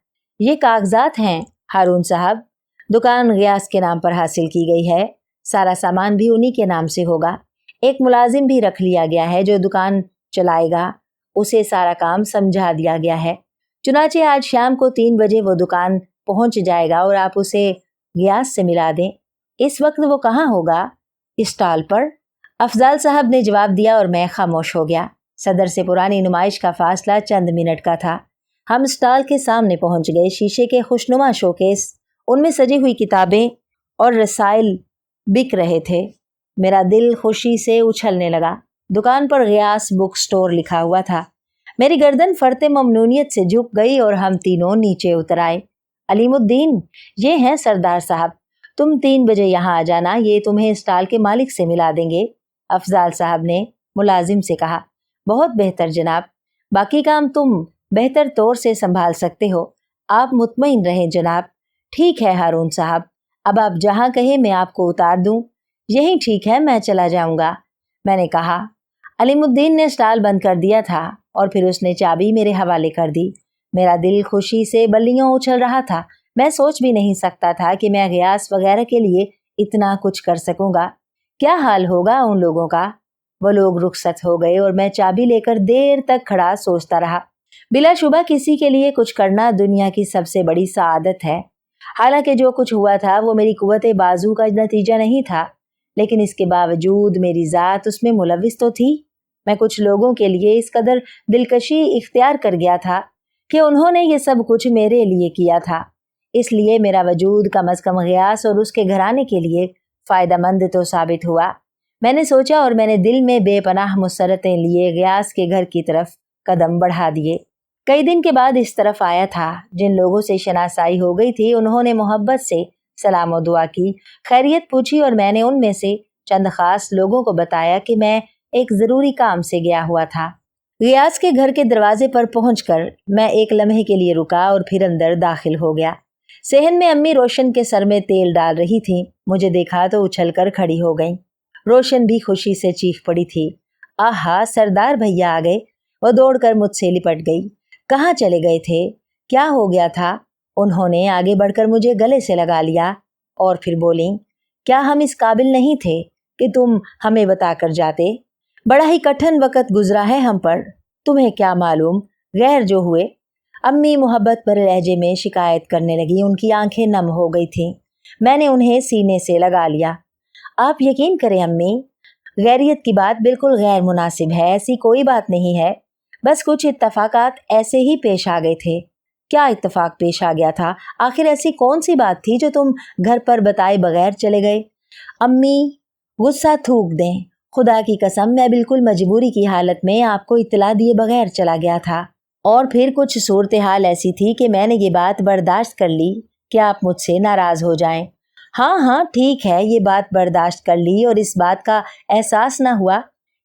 ये कागजात हैं हारून साहब, दुकान गयास के नाम पर हासिल की गई है, सारा सामान भी उन्हीं के नाम से होगा। एक मुलाजिम भी रख लिया गया है जो दुकान चलाएगा, उसे सारा काम समझा दिया गया है। चुनाचे आज शाम को 3 बजे वो दुकान पहुंच जाएगा और आप उसे गयास से मिला दें। इस वक्त वो कहाँ होगा? स्टॉल पर, अफजाल साहब ने जवाब दिया और मैं खामोश हो गया। सदर से पुरानी नुमाइश का फासला चंद मिनट का था। हम स्टॉल के सामने पहुंच गए। शीशे के खुशनुमा शोकेस, उनमें सजी हुई किताबें और रसाइल बिक रहे थे। मेरा दिल खुशी से उछलने लगा। दुकान पर गयास बुक स्टोर लिखा हुआ था। मेरी गर्दन फरते ममनूनियत से झुक गई और हम तीनों नीचे उतर आए। अलीमुद्दीन, ये हैं सरदार साहब, तुम 3 बजे यहाँ आ जाना, ये तुम्हें स्टॉल के मालिक से मिला देंगे। अफजाल साहब ने मुलाजिम से कहा। बहुत बेहतर जनाब, बाकी काम तुम बेहतर तौर से संभाल सकते हो, आप मुतमईन रहें जनाब। ठीक है हारून साहब, अब आप जहाँ कहे मैं आपको उतार दूं। यही ठीक है, मैं चला जाऊंगा, मैंने कहा। अलीमुद्दीन ने स्टॉल बंद कर दिया था और फिर उसने चाबी मेरे हवाले कर दी। मेरा दिल खुशी से बल्लियों उछल रहा था। मैं सोच भी नहीं सकता था कि मैं गयास वगैरह के लिए इतना कुछ कर सकूंगा। क्या हाल होगा उन लोगों का? वो लोग रुखसत हो गए और मैं चाबी लेकर देर तक खड़ा सोचता रहा। बिलाशुबा किसी के लिए कुछ करना दुनिया की सबसे बड़ी सआदत है। हालांकि जो कुछ हुआ था वो मेरी कुव्वत बाजू का नतीजा नहीं था, लेकिन इसके बावजूद मेरी जात उसमें मुलविस तो थी। मैं कुछ लोगों के लिए इस कदर दिलकशी इख्तियार कर गया था कि उन्होंने ये सब कुछ मेरे लिए किया था। इसलिए मेरा वजूद कम अज कम गयास और उसके घराने के लिए फायदेमंद तो साबित हुआ। मैंने सोचा और मैंने दिल में बेपनाह मुसरतें लिए गयास के घर की तरफ कदम बढ़ा दिए। कई दिन के बाद इस तरफ आया था। जिन लोगों से शनासाई हो गई थी उन्होंने मोहब्बत से सलाम और दुआ की, खैरियत पूछी और मैंने उनमें से चंद खास लोगों को बताया कि मैं एक जरूरी काम से गया हुआ था। गयास के घर के दरवाजे पर पहुंचकर मैं एक लम्हे के लिए रुका और फिर अंदर दाखिल हो गया। सेहन में अम्मी रोशन के सर में तेल डाल रही थी। मुझे देखा तो उछलकर खड़ी हो गई। रोशन भी खुशी से चीख पड़ी थी। आहा, सरदार भैया आ गए। वो दौड़कर मुझसे लिपट गई। कहाँ चले गए थे? क्या हो गया था? उन्होंने आगे बढ़कर मुझे गले से लगा लिया और फिर बोली, क्या हम इस काबिल नहीं थे कि तुम हमें बताकर जाते? बड़ा ही कठिन वक्त गुजरा है हम पर, तुम्हें क्या मालूम गैर जो हुए। अम्मी मोहब्बत पर लहजे में शिकायत करने लगी। उनकी आंखें नम हो गई थीं। मैंने उन्हें सीने से लगा लिया। आप यकीन करें अम्मी, गैरियत की बात बिल्कुल गैर मुनासिब है, ऐसी कोई बात नहीं है। बस कुछ इत्तफाकात ऐसे ही पेश आ गए थे। क्या इत्तफाक पेश आ गया था? आखिर ऐसी कौन सी बात थी जो तुम घर पर बताए बगैर चले गए? अम्मी, गुस्सा थूक दें, खुदा की कसम मैं बिल्कुल मजबूरी की हालत में आपको इत्तला दिए बगैर चला गया था। और फिर कुछ सूरत-ए-हाल ऐसी थी कि मैंने ये बात बर्दाश्त कर ली कि आप मुझसे नाराज़ हो जाएं। हाँ हाँ ठीक है, ये बात बर्दाश्त कर ली और इस बात का एहसास ना हुआ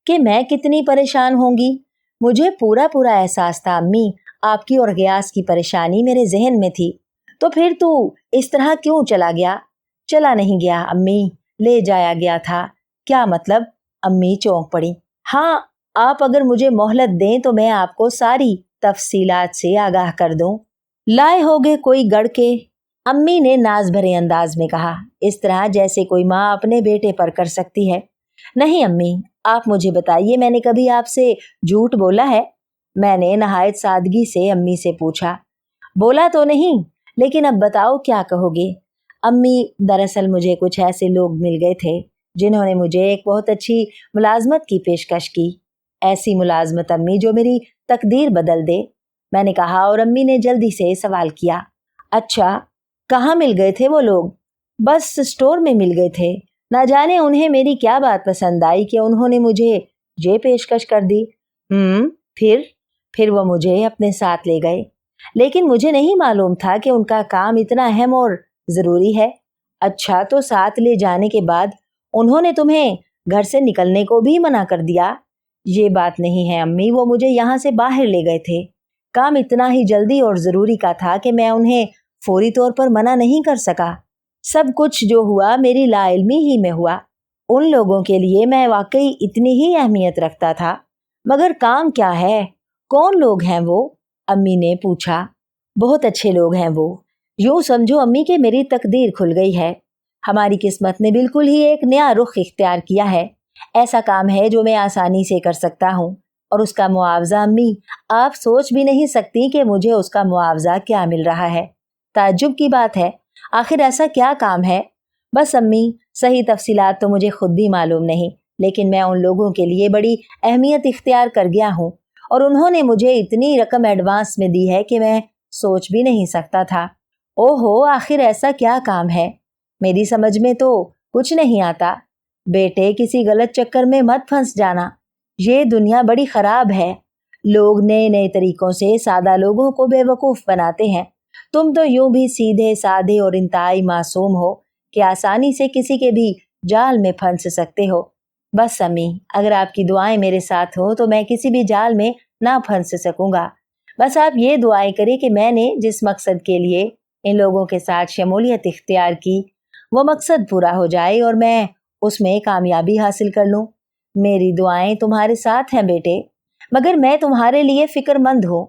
कि मैं कितनी परेशान होंगी। मुझे पूरा पूरा एहसास था अम्मी, आपकी और गयास की परेशानी मेरे जहन में थी। तो फिर तू इस तरह क्यों चला गया? चला नहीं गया अम्मी, ले जाया गया था। क्या मतलब? अम्मी चौंक पड़ी। हाँ, आप अगर मुझे मोहलत दें तो मैं आपको सारी तफसीलात से आगाह कर दूं। लाए होगे कोई गढ़ के? अम्मी ने नाज भरे अंदाज में कहा, इस तरह जैसे कोई माँ अपने बेटे पर कर सकती है। नहीं अम्मी, आप मुझे बताइए, मैंने कभी आपसे झूठ बोला है? मैंने नहायत सादगी से अम्मी से पूछा। बोला तो नहीं, लेकिन अब बताओ क्या कहोगे? अम्मी, दरअसल मुझे कुछ ऐसे लोग मिल गए थे जिन्होंने मुझे एक बहुत अच्छी मुलाजमत की पेशकश की। ऐसी मुलाजमत अम्मी जो मेरी तकदीर बदल दे। मैंने कहा और अम्मी ने जल्दी से सवाल किया, अच्छा कहाँ मिल गए थे वो लोग? बस स्टोर में मिल गए थे। ना जाने उन्हें मेरी क्या बात पसंद आई कि उन्होंने मुझे ये पेशकश कर दी। फिर फिर वो मुझे अपने साथ ले गए, लेकिन मुझे नहीं मालूम था कि उनका काम इतना अहम और ज़रूरी है। अच्छा, तो साथ ले जाने के बाद उन्होंने तुम्हें घर से निकलने को भी मना कर दिया? ये बात नहीं है अम्मी, वो मुझे यहाँ से बाहर ले गए थे। काम इतना ही जल्दी और ज़रूरी का था कि मैं उन्हें फौरी तौर पर मना नहीं कर सका। सब कुछ जो हुआ मेरी लाइल्मी ही में हुआ। उन लोगों के लिए मैं वाकई इतनी ही अहमियत रखता था। मगर काम क्या है? कौन लोग हैं वो? अम्मी ने पूछा। बहुत अच्छे लोग हैं वो। यूं समझो अम्मी कि मेरी तकदीर खुल गई है। हमारी किस्मत ने बिल्कुल ही एक नया रुख इख्तियार किया है। ऐसा काम है जो मैं आसानी से कर सकता हूँ, और उसका मुआवजा अम्मी, आप सोच भी नहीं सकती कि मुझे उसका मुआवजा क्या मिल रहा है। ताज्जुब की बात है, आखिर ऐसा क्या काम है? बस अम्मी, सही तफसीलात तो मुझे खुद भी मालूम नहीं, लेकिन मैं उन लोगों के लिए बड़ी अहमियत इख्तियार कर गया हूँ और उन्होंने मुझे इतनी रकम एडवांस में दी है कि मैं सोच भी नहीं सकता था। ओहो, आखिर ऐसा क्या काम है? मेरी समझ में तो कुछ नहीं आता। बेटे, किसी गलत चक्कर में मत फंस जाना। ये दुनिया बड़ी खराब है। लोग नए नए तरीकों से सादा लोगों को बेवकूफ़ बनाते हैं। तुम तो यूं भी सीधे साधे और इंतहाई मासूम हो कि आसानी से किसी के भी जाल में फंस सकते हो। बस अम्मी, अगर आपकी दुआएं मेरे साथ हो तो मैं किसी भी जाल में ना फंस सकूंगा। बस आप ये दुआएं करें कि मैंने जिस मकसद के लिए इन लोगों के साथ शमूलियत इख्तियार की, वो मकसद पूरा हो जाए और मैं उसमें कामयाबी हासिल कर लूं। मेरी दुआएं तुम्हारे साथ हैं बेटे, मगर मैं तुम्हारे लिए फिक्रमंद हूँ।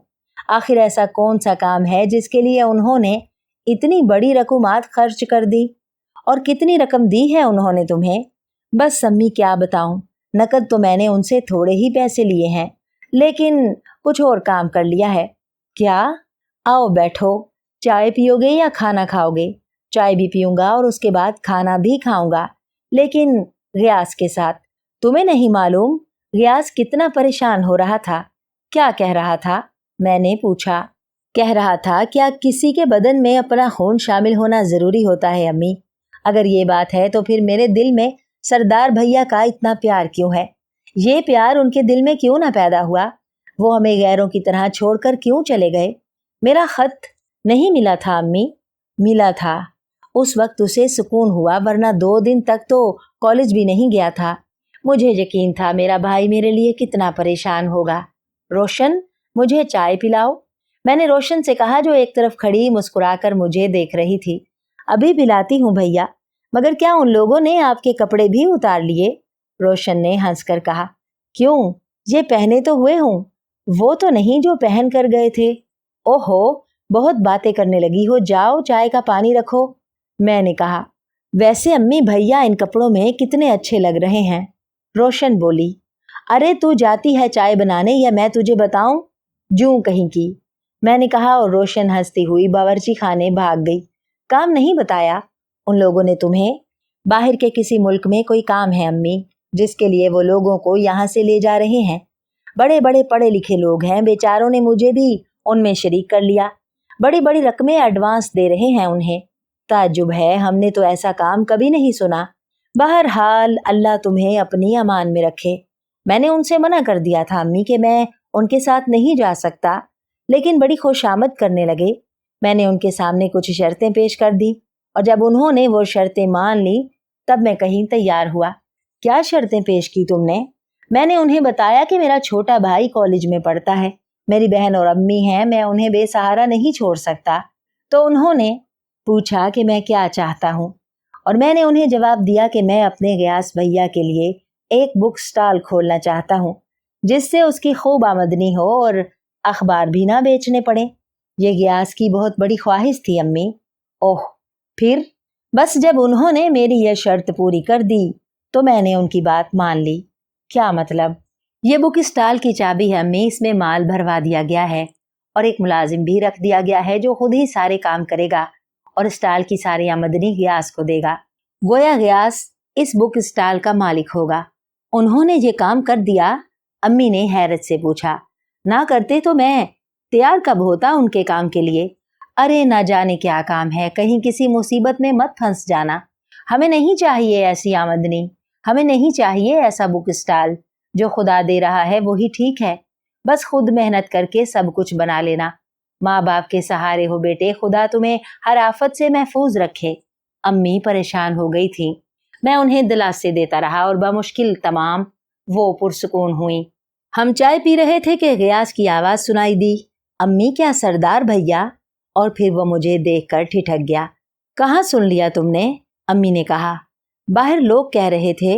आखिर ऐसा कौन सा काम है जिसके लिए उन्होंने इतनी बड़ी रकूमात खर्च कर दी? और कितनी रकम दी है उन्होंने तुम्हें? बस अम्मी, क्या बताऊं, नकद तो मैंने उनसे थोड़े ही पैसे लिए हैं, लेकिन कुछ और काम कर लिया है। क्या? आओ बैठो। चाय पियोगे या खाना खाओगे? चाय भी पीऊंगा और उसके बाद खाना भी खाऊंगा, लेकिन गयास के साथ। तुम्हें नहीं मालूम गयास कितना परेशान हो रहा था? क्या कह रहा था? मैंने पूछा। कह रहा था, क्या किसी के बदन में अपना खून शामिल होना जरूरी होता है अम्मी? अगर ये बात है तो फिर मेरे दिल में सरदार भैया का इतना प्यार क्यों है? ये प्यार उनके दिल में क्यों ना पैदा हुआ? वो हमें गैरों की तरह छोड़कर क्यों चले गए? मेरा खत नहीं मिला था अम्मी? मिला था। उस वक्त उसे सुकून हुआ, वरना 2 दिन तक तो कॉलेज भी नहीं गया था। मुझे यकीन था मेरा भाई मेरे लिए कितना परेशान होगा। रोशन, मुझे चाय पिलाओ। मैंने रोशन से कहा, जो एक तरफ खड़ी मुस्कुराकर मुझे देख रही थी। अभी पिलाती हूँ भैया, मगर क्या उन लोगों ने आपके कपड़े भी उतार लिए? रोशन ने हंसकर कहा। क्यों, ये पहने तो हुए हूँ, वो तो नहीं जो पहन कर गए थे। ओहो, बहुत बातें करने लगी हो, जाओ चाय का पानी रखो। मैंने कहा। वैसे अम्मी, भैया इन कपड़ों में कितने अच्छे लग रहे हैं। रोशन बोली। अरे तू जाती है चाय बनाने या मैं तुझे बताऊं? जूं कहीं की। मैंने कहा और रोशन हंसती हुई बावर्ची खाने भाग गई। काम नहीं बताया उन लोगों ने तुम्हें? बाहर के किसी मुल्क में कोई काम है अम्मी, जिसके लिए वो लोगों को यहाँ से ले जा रहे हैं। बड़े बड़े पढ़े लिखे लोग हैं, बेचारों ने मुझे भी उनमें शरीक कर लिया। बड़ी बड़ी रकमें एडवांस दे रहे हैं उन्हें। ताज्जुब है, हमने तो ऐसा काम कभी नहीं सुना। बहरहाल अल्लाह तुम्हें अपनी अमान में रखे। मैंने उनसे मना कर दिया था अम्मी कि मैं उनके साथ नहीं जा सकता, लेकिन बड़ी खुशामद करने लगे। मैंने उनके सामने कुछ शर्तें पेश कर दी और जब उन्होंने वो शर्तें मान ली तब मैं कहीं तैयार हुआ। क्या शर्तें पेश की तुमने? मैंने उन्हें बताया कि मेरा छोटा भाई कॉलेज में पढ़ता है, मेरी बहन और अम्मी हैं, मैं उन्हें बेसहारा नहीं छोड़ सकता। तो उन्होंने पूछा कि मैं क्या चाहता हूँ और मैंने उन्हें जवाब दिया कि मैं अपने गयास भैया के लिए एक बुक स्टॉल खोलना चाहता हूँ जिससे उसकी खूब आमदनी हो और अखबार भी ना बेचने पड़े। ये गयास की बहुत बड़ी ख्वाहिश थी अम्मी। ओह, फिर? बस जब उन्होंने मेरी यह शर्त पूरी कर दी तो मैंने उनकी बात मान ली। क्या मतलब? ये बुक स्टॉल की चाबी है अम्मी, इसमें माल भरवा दिया गया है और एक मुलाजिम भी रख दिया गया है जो खुद ही सारे काम करेगा और स्टॉल की सारी आमदनी गयास को देगा। गोया गयास इस बुक स्टॉल का मालिक होगा। उन्होंने ये काम कर दिया? अम्मी ने हैरत से पूछा। ना करते तो मैं तैयार कब होता उनके काम के लिए। अरे ना जाने क्या काम है, कहीं किसी मुसीबत में मत फंस जाना। हमें नहीं चाहिए ऐसी आमदनी, हमें नहीं चाहिए ऐसा बुक स्टॉल। जो खुदा दे रहा है वही ठीक है, बस खुद मेहनत करके सब कुछ बना लेना। माँ बाप के सहारे हो बेटे, खुदा तुम्हें हर आफत से महफूज रखे। अम्मी परेशान हो गई थी। मैं उन्हें दिलासे देता रहा और बमुश्किल तमाम वो पुरसुकून हुई। हम चाय पी रहे थे कि गयास की आवाज सुनाई दी, अम्मी क्या सरदार भैया? और फिर वो मुझे देखकर ठिठक गया। कहाँ सुन लिया तुमने? अम्मी ने कहा। बाहर लोग कह रहे थे।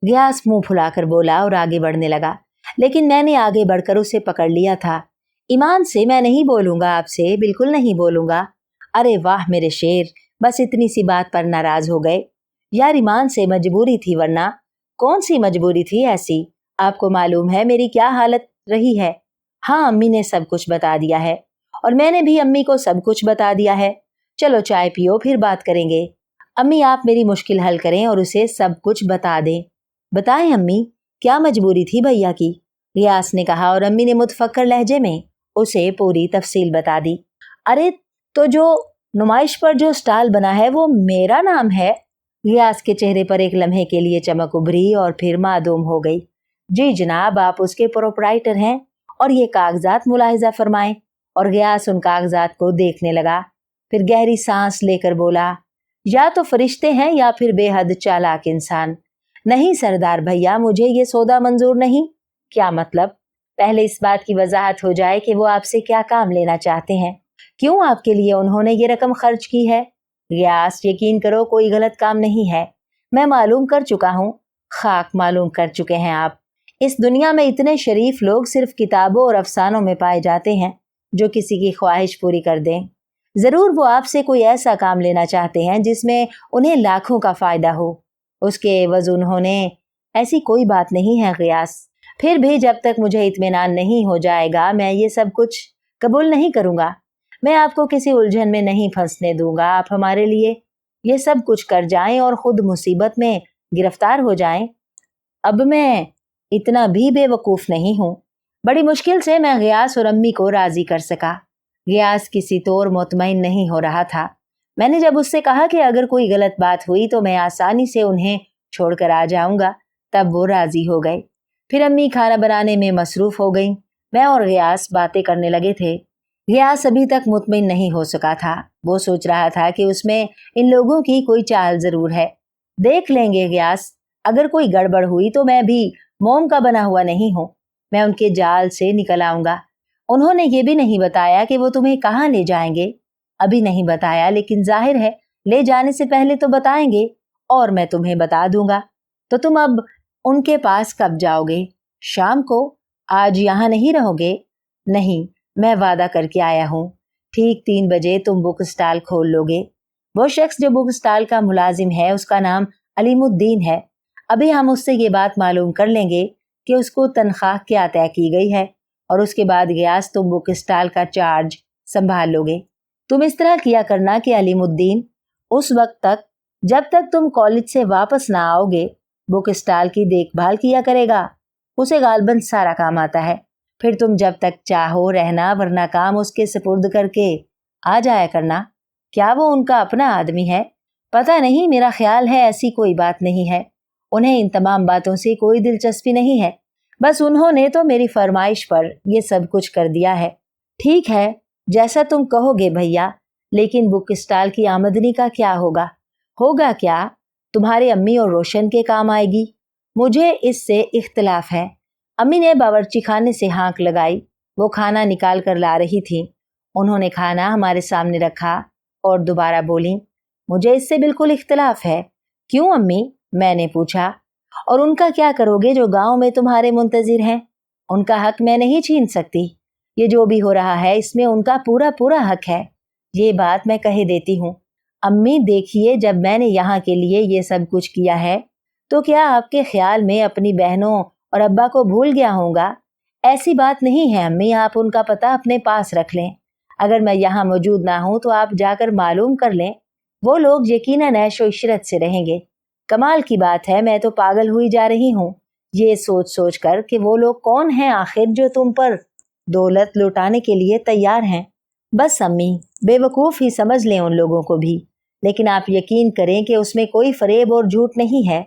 गयास मुंह फुलाकर बोला और आगे बढ़ने लगा, लेकिन मैंने आगे बढ़कर उसे पकड़ लिया था। ईमान से मैं नहीं बोलूंगा आपसे, बिल्कुल नहीं बोलूंगा। अरे वाह मेरे शेर, बस इतनी सी बात पर नाराज हो गए? यार ईमान से मजबूरी थी, वरना कौन सी मजबूरी थी ऐसी? आपको मालूम है मेरी क्या हालत रही है। हाँ, अम्मी ने सब कुछ बता दिया है और मैंने भी अम्मी को सब कुछ बता दिया है। चलो चाय पियो, फिर बात करेंगे। अम्मी आप मेरी मुश्किल हल करें और उसे सब कुछ बता दें। बताएं अम्मी, क्या मजबूरी थी भैया की? रियास ने कहा और अम्मी ने मुतफक्कर लहजे में उसे पूरी तफसील बता दी। अरे तो जो नुमाइश पर जो स्टॉल बना है वो मेरा नाम है? रियास के चेहरे पर एक लम्हे के लिए चमक उभरी और फिर मादूम हो गई। जी जनाब, आप उसके प्रोपराइटर हैं और ये कागजात मुलाहिजा फरमाएं। और गयास उन कागजात को देखने लगा, फिर गहरी सांस लेकर बोला, या तो फरिश्ते हैं या फिर बेहद चालाक इंसान। नहीं सरदार भैया, मुझे ये सौदा मंजूर नहीं। क्या मतलब? पहले इस बात की वजाहत हो जाए कि वो आपसे क्या काम लेना चाहते हैं, क्यों आपके लिए उन्होंने ये रकम खर्च की है। गयास, यकीन करो कोई गलत काम नहीं है, मैं मालूम कर चुका हूँ। खाक मालूम कर चुके हैं आप। इस दुनिया में इतने शरीफ लोग सिर्फ किताबों और अफसानों में पाए जाते हैं जो किसी की ख्वाहिश पूरी कर दें। जरूर वो आपसे कोई ऐसा काम लेना चाहते हैं जिसमें उन्हें लाखों का फायदा हो। उसके एवज उन्होंने ऐसी कोई बात नहीं है गयास। फिर भी जब तक मुझे इत्मीनान नहीं हो जाएगा मैं ये सब कुछ कबूल नहीं करूंगा। मैं आपको किसी उलझन में नहीं फंसने दूंगा। आप हमारे लिए ये सब कुछ कर जाएं और खुद मुसीबत में गिरफ्तार हो जाएं। अब मैं इतना भी बेवकूफ नहीं हूँ। बड़ी मुश्किल से मैं गयास और अम्मी को राजी कर सका। गयास किसी तौर मुतमईन नहीं हो रहा था। मैंने जब उससे कहा कि अगर कोई गलत बात हुई तो मैं आसानी से उन्हें छोड़कर आ जाऊंगा, तब वो राजी हो गए। फिर अम्मी खाना बनाने में मसरूफ हो गई। मैं और गयास बातें करने लगे थे। गयास अभी तक मुतमईन नहीं हो सका था। वो सोच रहा था कि उसमें इन लोगों की कोई चाल जरूर है। देख लेंगे गयास, अगर कोई गड़बड़ हुई तो मैं भी मोम का बना हुआ नहीं हूँ, मैं उनके जाल से निकल आऊंगा। उन्होंने ये भी नहीं बताया कि वो तुम्हें कहाँ ले जाएंगे। अभी नहीं बताया, लेकिन जाहिर है ले जाने से पहले तो बताएंगे और मैं तुम्हें बता दूंगा। तो तुम अब उनके पास कब जाओगे? शाम को। आज यहाँ नहीं रहोगे? नहीं, मैं वादा करके आया हूँ, ठीक 3 बजे तुम बुक स्टॉल खोल लोगे। वो शख्स जो बुक स्टॉल का मुलाजिम है उसका नाम अलीमुद्दीन है। अभी हम उससे ये बात मालूम कर लेंगे कि उसको तनख्वाह क्या तय की गई है और उसके बाद गयास तुम बुक स्टॉल का चार्ज संभाल लोगे। तुम इस तरह किया करना कि अलीमुद्दीन उस वक्त तक जब तक तुम कॉलेज से वापस ना आओगे बुक स्टॉल की देखभाल किया करेगा। उसे गालबन सारा काम आता है। फिर तुम जब तक चाहो रहना, वरना काम उसके सुपुर्द करके आ जाया करना। क्या वो उनका अपना आदमी है? पता नहीं, मेरा ख्याल है ऐसी कोई बात नहीं है। उन्हें इन तमाम बातों से कोई दिलचस्पी नहीं है। बस उन्होंने तो मेरी फरमाइश पर ये सब कुछ कर दिया है। ٹھیک ہے, جیسا تم کہوگے بھیا, لیکن بک اسٹال کی آمدنی کا کیا ہوگا؟ ہوگا کیا, تمہارے امی اور روشن کے کام آئے گی. مجھے اس سے اختلاف ہے. امی نے باورچی خانے سے ہانک لگائی. وہ کھانا نکال کر لا رہی تھی. انہوں نے کھانا ہمارے سامنے رکھا اور دوبارہ بولیں, مجھے اس سے بالکل اختلاف ہے. کیوں امی؟ میں نے پوچھا. اور ان کا کیا کرو گے جو گاؤں میں تمہارے منتظر ہیں؟ ان کا حق میں نہیں چھین سکتی. یہ جو بھی ہو رہا ہے اس میں ان کا پورا پورا حق ہے. یہ بات میں کہہ دیتی ہوں. امی دیکھیے, جب میں نے یہاں کے لیے یہ سب کچھ کیا ہے تو کیا آپ کے خیال میں اپنی بہنوں اور ابا کو بھول گیا ہوں گا؟ ایسی بات نہیں ہے امی, آپ ان کا پتہ اپنے پاس رکھ لیں. اگر میں یہاں موجود نہ ہوں تو آپ جا کر معلوم کر لیں. وہ لوگ یقیناً عیش و عشرت سے رہیں گے. کمال کی بات ہے, میں تو پاگل ہوئی جا رہی ہوں یہ سوچ سوچ کر کہ وہ لوگ کون ہیں آخر جو تم پر دولت لوٹانے کے لیے تیار ہیں. بس امی, بے وقوف ہی سمجھ لیں ان لوگوں کو بھی, لیکن آپ یقین کریں کہ اس میں کوئی فریب اور جھوٹ نہیں ہے.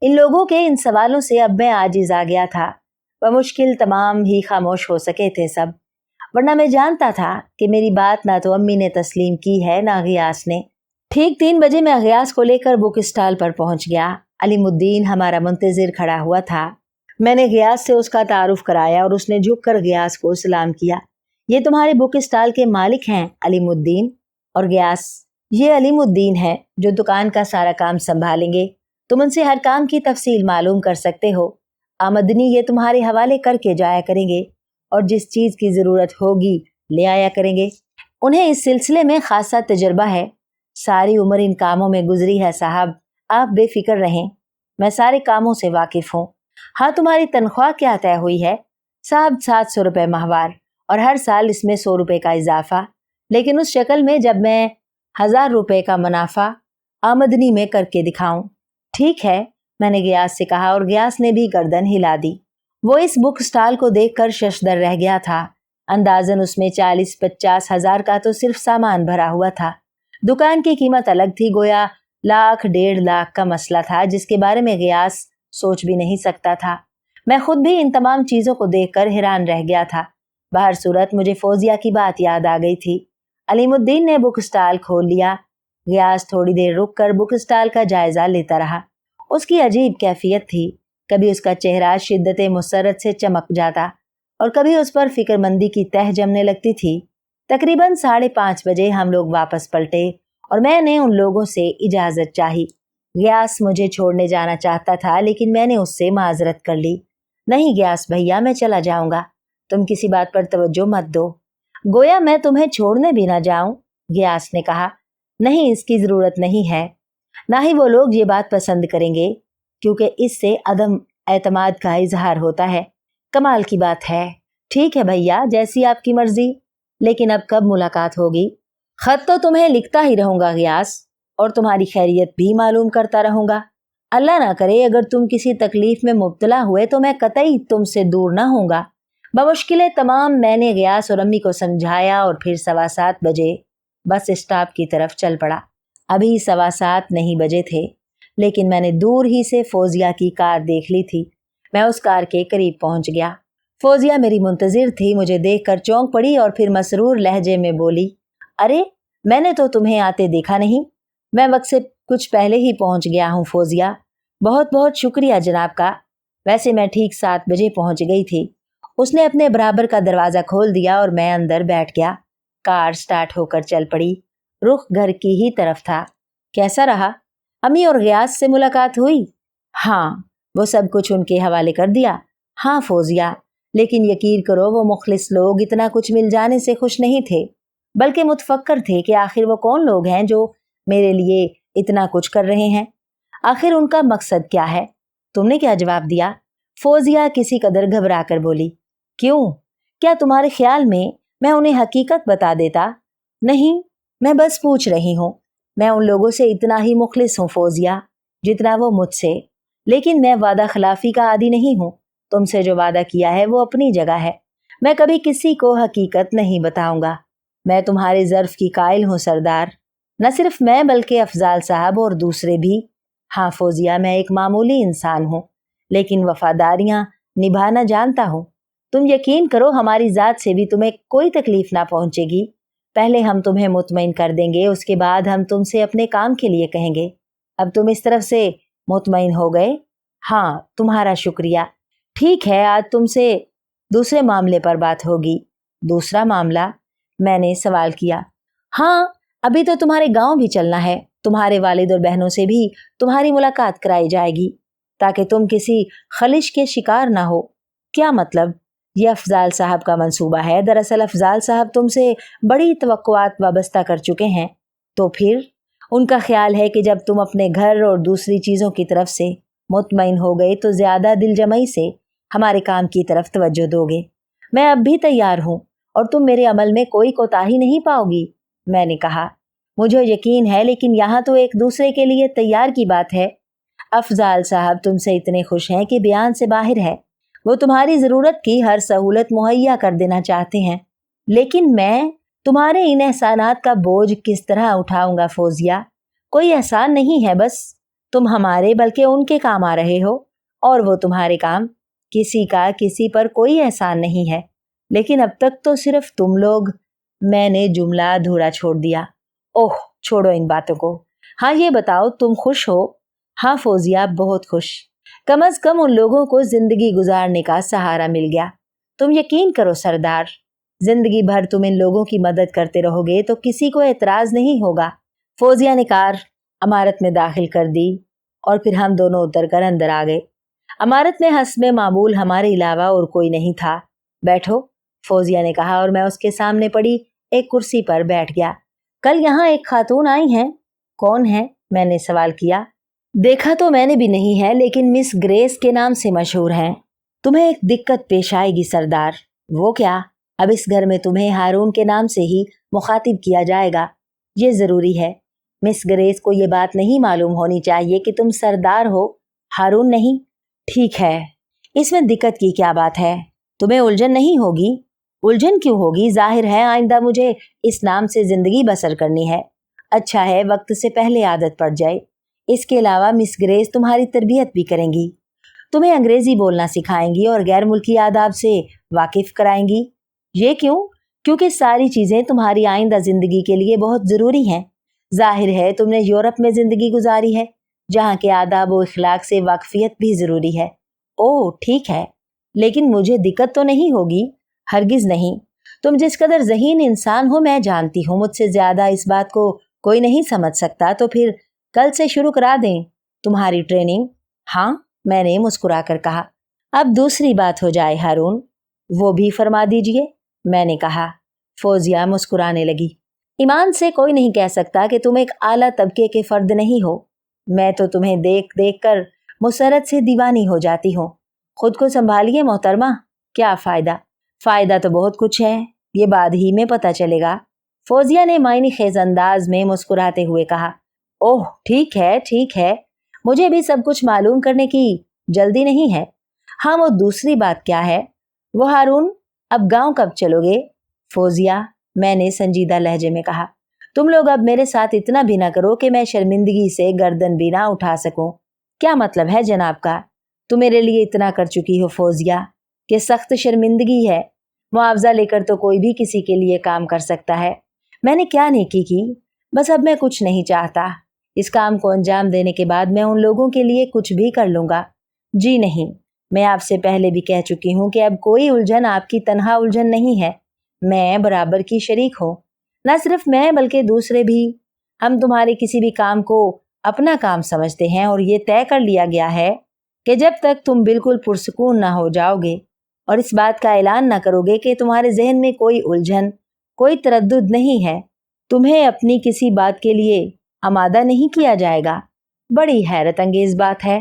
ان لوگوں کے ان سوالوں سے اب میں عاجز آ گیا تھا. بمشکل تمام ہی خاموش ہو سکے تھے سب, ورنہ میں جانتا تھا کہ میری بات نہ تو امی نے تسلیم کی ہے نہ غیاث نے. ٹھیک 3 بجے میں غیاث کو لے کر بک اسٹال پر پہنچ گیا. علیم الدین ہمارا منتظر کھڑا ہوا تھا. میں نے غیاث سے اس کا تعارف کرایا اور اس نے جھک کر غیاث کو سلام کیا. یہ تمہارے بک اسٹال کے مالک ہیں علیم الدین؟ اور غیاث, یہ علیم الدین ہے جو دکان کا سارا کام سنبھالیں گے. تم ان سے ہر کام کی تفصیل معلوم کر سکتے ہو. آمدنی یہ تمہارے حوالے کر کے جایا کریں گے اور جس چیز کی ضرورت ہوگی لے آیا کریں گے. انہیں اس سلسلے میں خاصا تجربہ ہے. ساری عمر ان کاموں میں گزری ہے صاحب, آپ بے فکر رہیں, میں سارے کاموں سے واقف ہوں. ہاں, تمہاری تنخواہ کیا طے ہوئی ہے؟ صاحب 700 روپے ماہوار, اور ہر سال اس میں 100 روپے کا اضافہ, لیکن اس شکل میں جب میں 1000 روپے کا منافع آمدنی میں کر کے دکھاؤں. ٹھیک ہے, میں نے غیاث سے کہا, اور غیاث نے بھی گردن ہلا دی. وہ اس بک اسٹال کو دیکھ کر ششدر رہ گیا تھا. اندازاً اس میں 40-50 ہزار کا تو صرف سامان بھرا ہوا تھا. دکان کی قیمت الگ تھی, گویا 1,00,000-1,50,000 کا مسئلہ تھا جس کے بارے میں غیاث سوچ بھی نہیں سکتا تھا. میں خود بھی ان تمام چیزوں کو دیکھ کر حیران رہ گیا تھا. بہر صورت مجھے فوزیہ کی بات یاد آ گئی تھی. علیم الدین نے بک اسٹال کھول لیا. غیاث تھوڑی دیر رک کر بک اسٹال کا جائزہ لیتا رہا. اس کی عجیب کیفیت تھی. کبھی اس کا چہرہ شدت مسرت سے چمک جاتا اور کبھی اس پر فکر مندی کی تہ جمنے لگتی تھی. تقریباً 5:30 بجے ہم لوگ واپس پلٹے اور میں نے ان لوگوں سے اجازت چاہی. غیاث مجھے چھوڑنے جانا چاہتا تھا لیکن میں نے اس سے معذرت کر لی. نہیں غیاث بھیا, میں چلا جاؤں گا, تم کسی بات پر توجہ مت دو. گویا میں تمہیں چھوڑنے بھی نہ جاؤں, غیاث نے کہا. نہیں, اس کی ضرورت نہیں ہے, نہ ہی وہ لوگ یہ بات پسند کریں گے کیونکہ اس سے عدم اعتماد کا اظہار ہوتا ہے. کمال کی بات ہے. ٹھیک ہے بھیا, جیسی آپ کی مرضی, لیکن اب کب ملاقات ہوگی؟ خط تو تمہیں لکھتا ہی رہوں گا غیاث, اور تمہاری خیریت بھی معلوم کرتا رہوں گا. اللہ نہ کرے اگر تم کسی تکلیف میں مبتلا ہوئے تو میں قطعی تم سے دور نہ ہوں گا. بمشکل تمام میں نے غیاث اور امی کو سمجھایا اور پھر 7:15 بجے بس اسٹاپ کی طرف چل پڑا. ابھی 7:15 نہیں بجے تھے, لیکن میں نے دور ہی سے فوزیہ کی کار دیکھ لی تھی. میں اس کار کے قریب پہنچ گیا. فوزیہ میری منتظر تھی. مجھے دیکھ کر چونک پڑی اور پھر مسرور لہجے میں بولی, ارے میں نے تو تمہیں آتے دیکھا نہیں. میں وقت سے کچھ پہلے ہی پہنچ گیا ہوں فوزیہ. بہت بہت شکریہ جناب کا. ویسے میں ٹھیک 7 بجے پہنچ گئی تھی. اس نے اپنے برابر کا دروازہ کھول دیا اور میں اندر بیٹھ گیا. کار سٹارٹ ہو کر چل پڑی. رخ گھر کی ہی طرف تھا. کیسا رہا؟ امی اور غیاث سے ملاقات ہوئی؟ ہاں, وہ سب کچھ ان کے حوالے کر دیا. ہاں فوزیہ, لیکن یقین کرو وہ مخلص لوگ اتنا کچھ مل جانے سے خوش نہیں تھے, بلکہ متفکر تھے کہ آخر وہ کون لوگ ہیں جو میرے لیے اتنا کچھ کر رہے ہیں. آخر ان کا مقصد کیا ہے؟ تم نے کیا جواب دیا؟ فوزیہ کسی قدر گھبرا کر بولی. کیوں, کیا تمہارے خیال میں انہیں حقیقت بتا دیتا؟ نہیں, میں بس پوچھ رہی ہوں. میں ان لوگوں سے اتنا ہی مخلص ہوں فوزیہ جتنا وہ مجھ سے, لیکن میں وعدہ خلافی کا عادی نہیں ہوں. تم سے جو وعدہ کیا ہے وہ اپنی جگہ ہے. میں کبھی کسی کو حقیقت نہیں بتاؤں گا. میں تمہارے ظرف کی قائل ہوں سردار. نہ صرف میں بلکہ افضال صاحب اور دوسرے بھی. ہاں فوزیہ, میں ایک معمولی انسان ہوں, لیکن وفاداریاں نبھانا جانتا ہوں. तुम यकीन करो हमारी ज़ात से भी तुम्हें कोई तकलीफ ना पहुंचेगी। पहले हम तुम्हें मुतमईन कर देंगे, उसके बाद हम तुमसे अपने काम के लिए कहेंगे। अब तुम इस तरफ से मुतमईन हो गए? हाँ, तुम्हारा शुक्रिया। ठीक है, आज तुमसे दूसरे मामले पर बात होगी। दूसरा मामला? मैंने सवाल किया। हाँ, अभी तो तुम्हारे गांव भी चलना है। तुम्हारे वालिद और बहनों से भी तुम्हारी मुलाकात कराई जाएगी ताकि तुम किसी खलिश के शिकार ना हो। क्या मतलब? ये अफजाल साहब का मंसूबा है। दरअसल अफजाल साहब तुमसे बड़ी तवक्कुआत वाबस्ता कर चुके हैं। तो फिर उनका ख्याल है कि जब तुम अपने घर और दूसरी चीज़ों की तरफ से मुतमईन हो गए तो ज़्यादा दिलजमई से हमारे काम की तरफ तवज्जो दोगे। मैं अब भी तैयार हूँ और तुम मेरे अमल में कोई कोताही नहीं पाओगी। मैंने कहा, मुझे यकीन है, लेकिन यहाँ तो एक दूसरे के लिए तैयार की बात है। अफजाल साहब तुमसे इतने खुश हैं कि बयान से बाहर है। वो तुम्हारी ज़रूरत की हर सहूलत मुहैया कर देना चाहते हैं, लेकिन मैं तुम्हारे इन एहसानात का बोझ किस तरह उठाऊंगा फौजिया? कोई एहसान नहीं है, बस तुम हमारे बल्कि उनके काम आ रहे हो और वो तुम्हारे काम। किसी का किसी पर कोई एहसान नहीं है, लेकिन अब तक तो सिर्फ तुम लोग। मैंने जुमला अधूरा छोड़ दिया। ओह, छोड़ो इन बातों को। हाँ, ये बताओ तुम खुश हो? हाँ फौजिया, बहुत खुश। कम अज कम उन लोगों को जिंदगी गुजारने का सहारा मिल गया। तुम यकीन करो सरदार, जिंदगी भर तुम इन लोगों की मदद करते रहोगे तो किसी को एतराज नहीं होगा। फौजिया ने कार अमारत में दाखिल कर दी और फिर हम दोनों उतरकर अंदर आ गए। अमारत में हस्बे मामूल हमारे अलावा और कोई नहीं था। बैठो, फौजिया ने कहा और मैं उसके सामने पड़ी एक कुर्सी पर बैठ गया। कल यहाँ एक खातून आई हैं। कौन है? मैंने सवाल किया। देखा तो मैंने भी नहीं है, लेकिन मिस ग्रेस के नाम से मशहूर हैं। तुम्हें एक दिक्कत पेश आएगी सरदार। वो क्या? अब इस घर में तुम्हें हारून के नाम से ही मुखातिब किया जाएगा। ये जरूरी है। मिस ग्रेस को ये बात नहीं मालूम होनी चाहिए कि तुम सरदार हो, हारून नहीं। ठीक है, इसमें दिक्कत की क्या बात है? तुम्हें उलझन नहीं होगी? उलझन क्यों होगी? जाहिर है आइंदा मुझे इस नाम से जिंदगी बसर करनी है। अच्छा है, वक्त से पहले आदत पड़ जाए। इसके अलावा मिस ग्रेस तुम्हारी तरबियत भी करेंगी, तुम्हें अंग्रेजी बोलना सिखाएंगी और गैर मुल्की आदाब से वाकिफ कराएंगी। ये क्यों? क्योंकि सारी चीज़ें तुम्हारी आइंदा जिंदगी के लिए बहुत ज़रूरी हैं। जाहिर है तुमने यूरोप में ज़िंदगी गुजारी है, जहाँ के आदाब व इखलाक से वाकफियत भी ज़रूरी है। ओह ठीक है, लेकिन मुझे दिक्कत तो नहीं होगी? हरगिज़ नहीं। तुम जिस कदर ज़हीन इंसान हो मैं जानती हूँ। मुझसे ज़्यादा इस बात को कोई नहीं समझ सकता। तो फिर कल से शुरू करा दें तुम्हारी ट्रेनिंग? हाँ, मैंने मुस्कुरा कर कहा। अब दूसरी बात हो जाए हारून, वो भी फरमा दीजिए, मैंने कहा। फौजिया मुस्कुराने लगी। ईमान से कोई नहीं कह सकता कि तुम एक आला तबके के फर्द नहीं हो। मैं तो तुम्हें देख देख कर मुसरत से दीवानी हो जाती हूँ। खुद को संभालिए मोहतरमा। क्या फ़ायदा? फ़ायदा तो बहुत कुछ है, ये बाद ही में पता चलेगा। फौजिया ने मायने खेज अंदाज में मुस्कुराते हुए कहा। ओह ठीक है, ठीक है, मुझे भी सब कुछ मालूम करने की जल्दी नहीं है। हाँ, वो दूसरी बात क्या है? वो हारून, अब गांव कब चलोगे? फौजिया, मैंने संजीदा लहजे में कहा, तुम लोग अब मेरे साथ इतना भी ना करो कि मैं शर्मिंदगी से गर्दन भी ना उठा सकूं। क्या मतलब है जनाब का? तुम मेरे लिए इतना कर चुकी हो फौजिया कि सख्त शर्मिंदगी है। मुआवजा लेकर तो कोई भी किसी के लिए काम कर सकता है। मैंने क्या नेकी की? बस अब मैं कुछ नहीं चाहता। इस काम को अंजाम देने के बाद मैं उन लोगों के लिए कुछ भी कर लूंगा। जी नहीं, मैं आपसे पहले भी कह चुकी हूँ कि अब कोई उलझन आपकी तन्हा उलझन नहीं है। मैं बराबर की शरीक हूँ। न सिर्फ मैं बल्कि दूसरे भी। हम तुम्हारे किसी भी काम को अपना काम समझते हैं और ये तय कर लिया गया है कि जब तक तुम बिल्कुल पुरसकून ना हो जाओगे और इस बात का ऐलान ना करोगे कि तुम्हारे जहन में कोई उलझन, कोई तरद्दुद नहीं है, तुम्हें अपनी किसी बात के लिए आमादा नहीं किया जाएगा। बड़ी हैरत अंगेज बात है।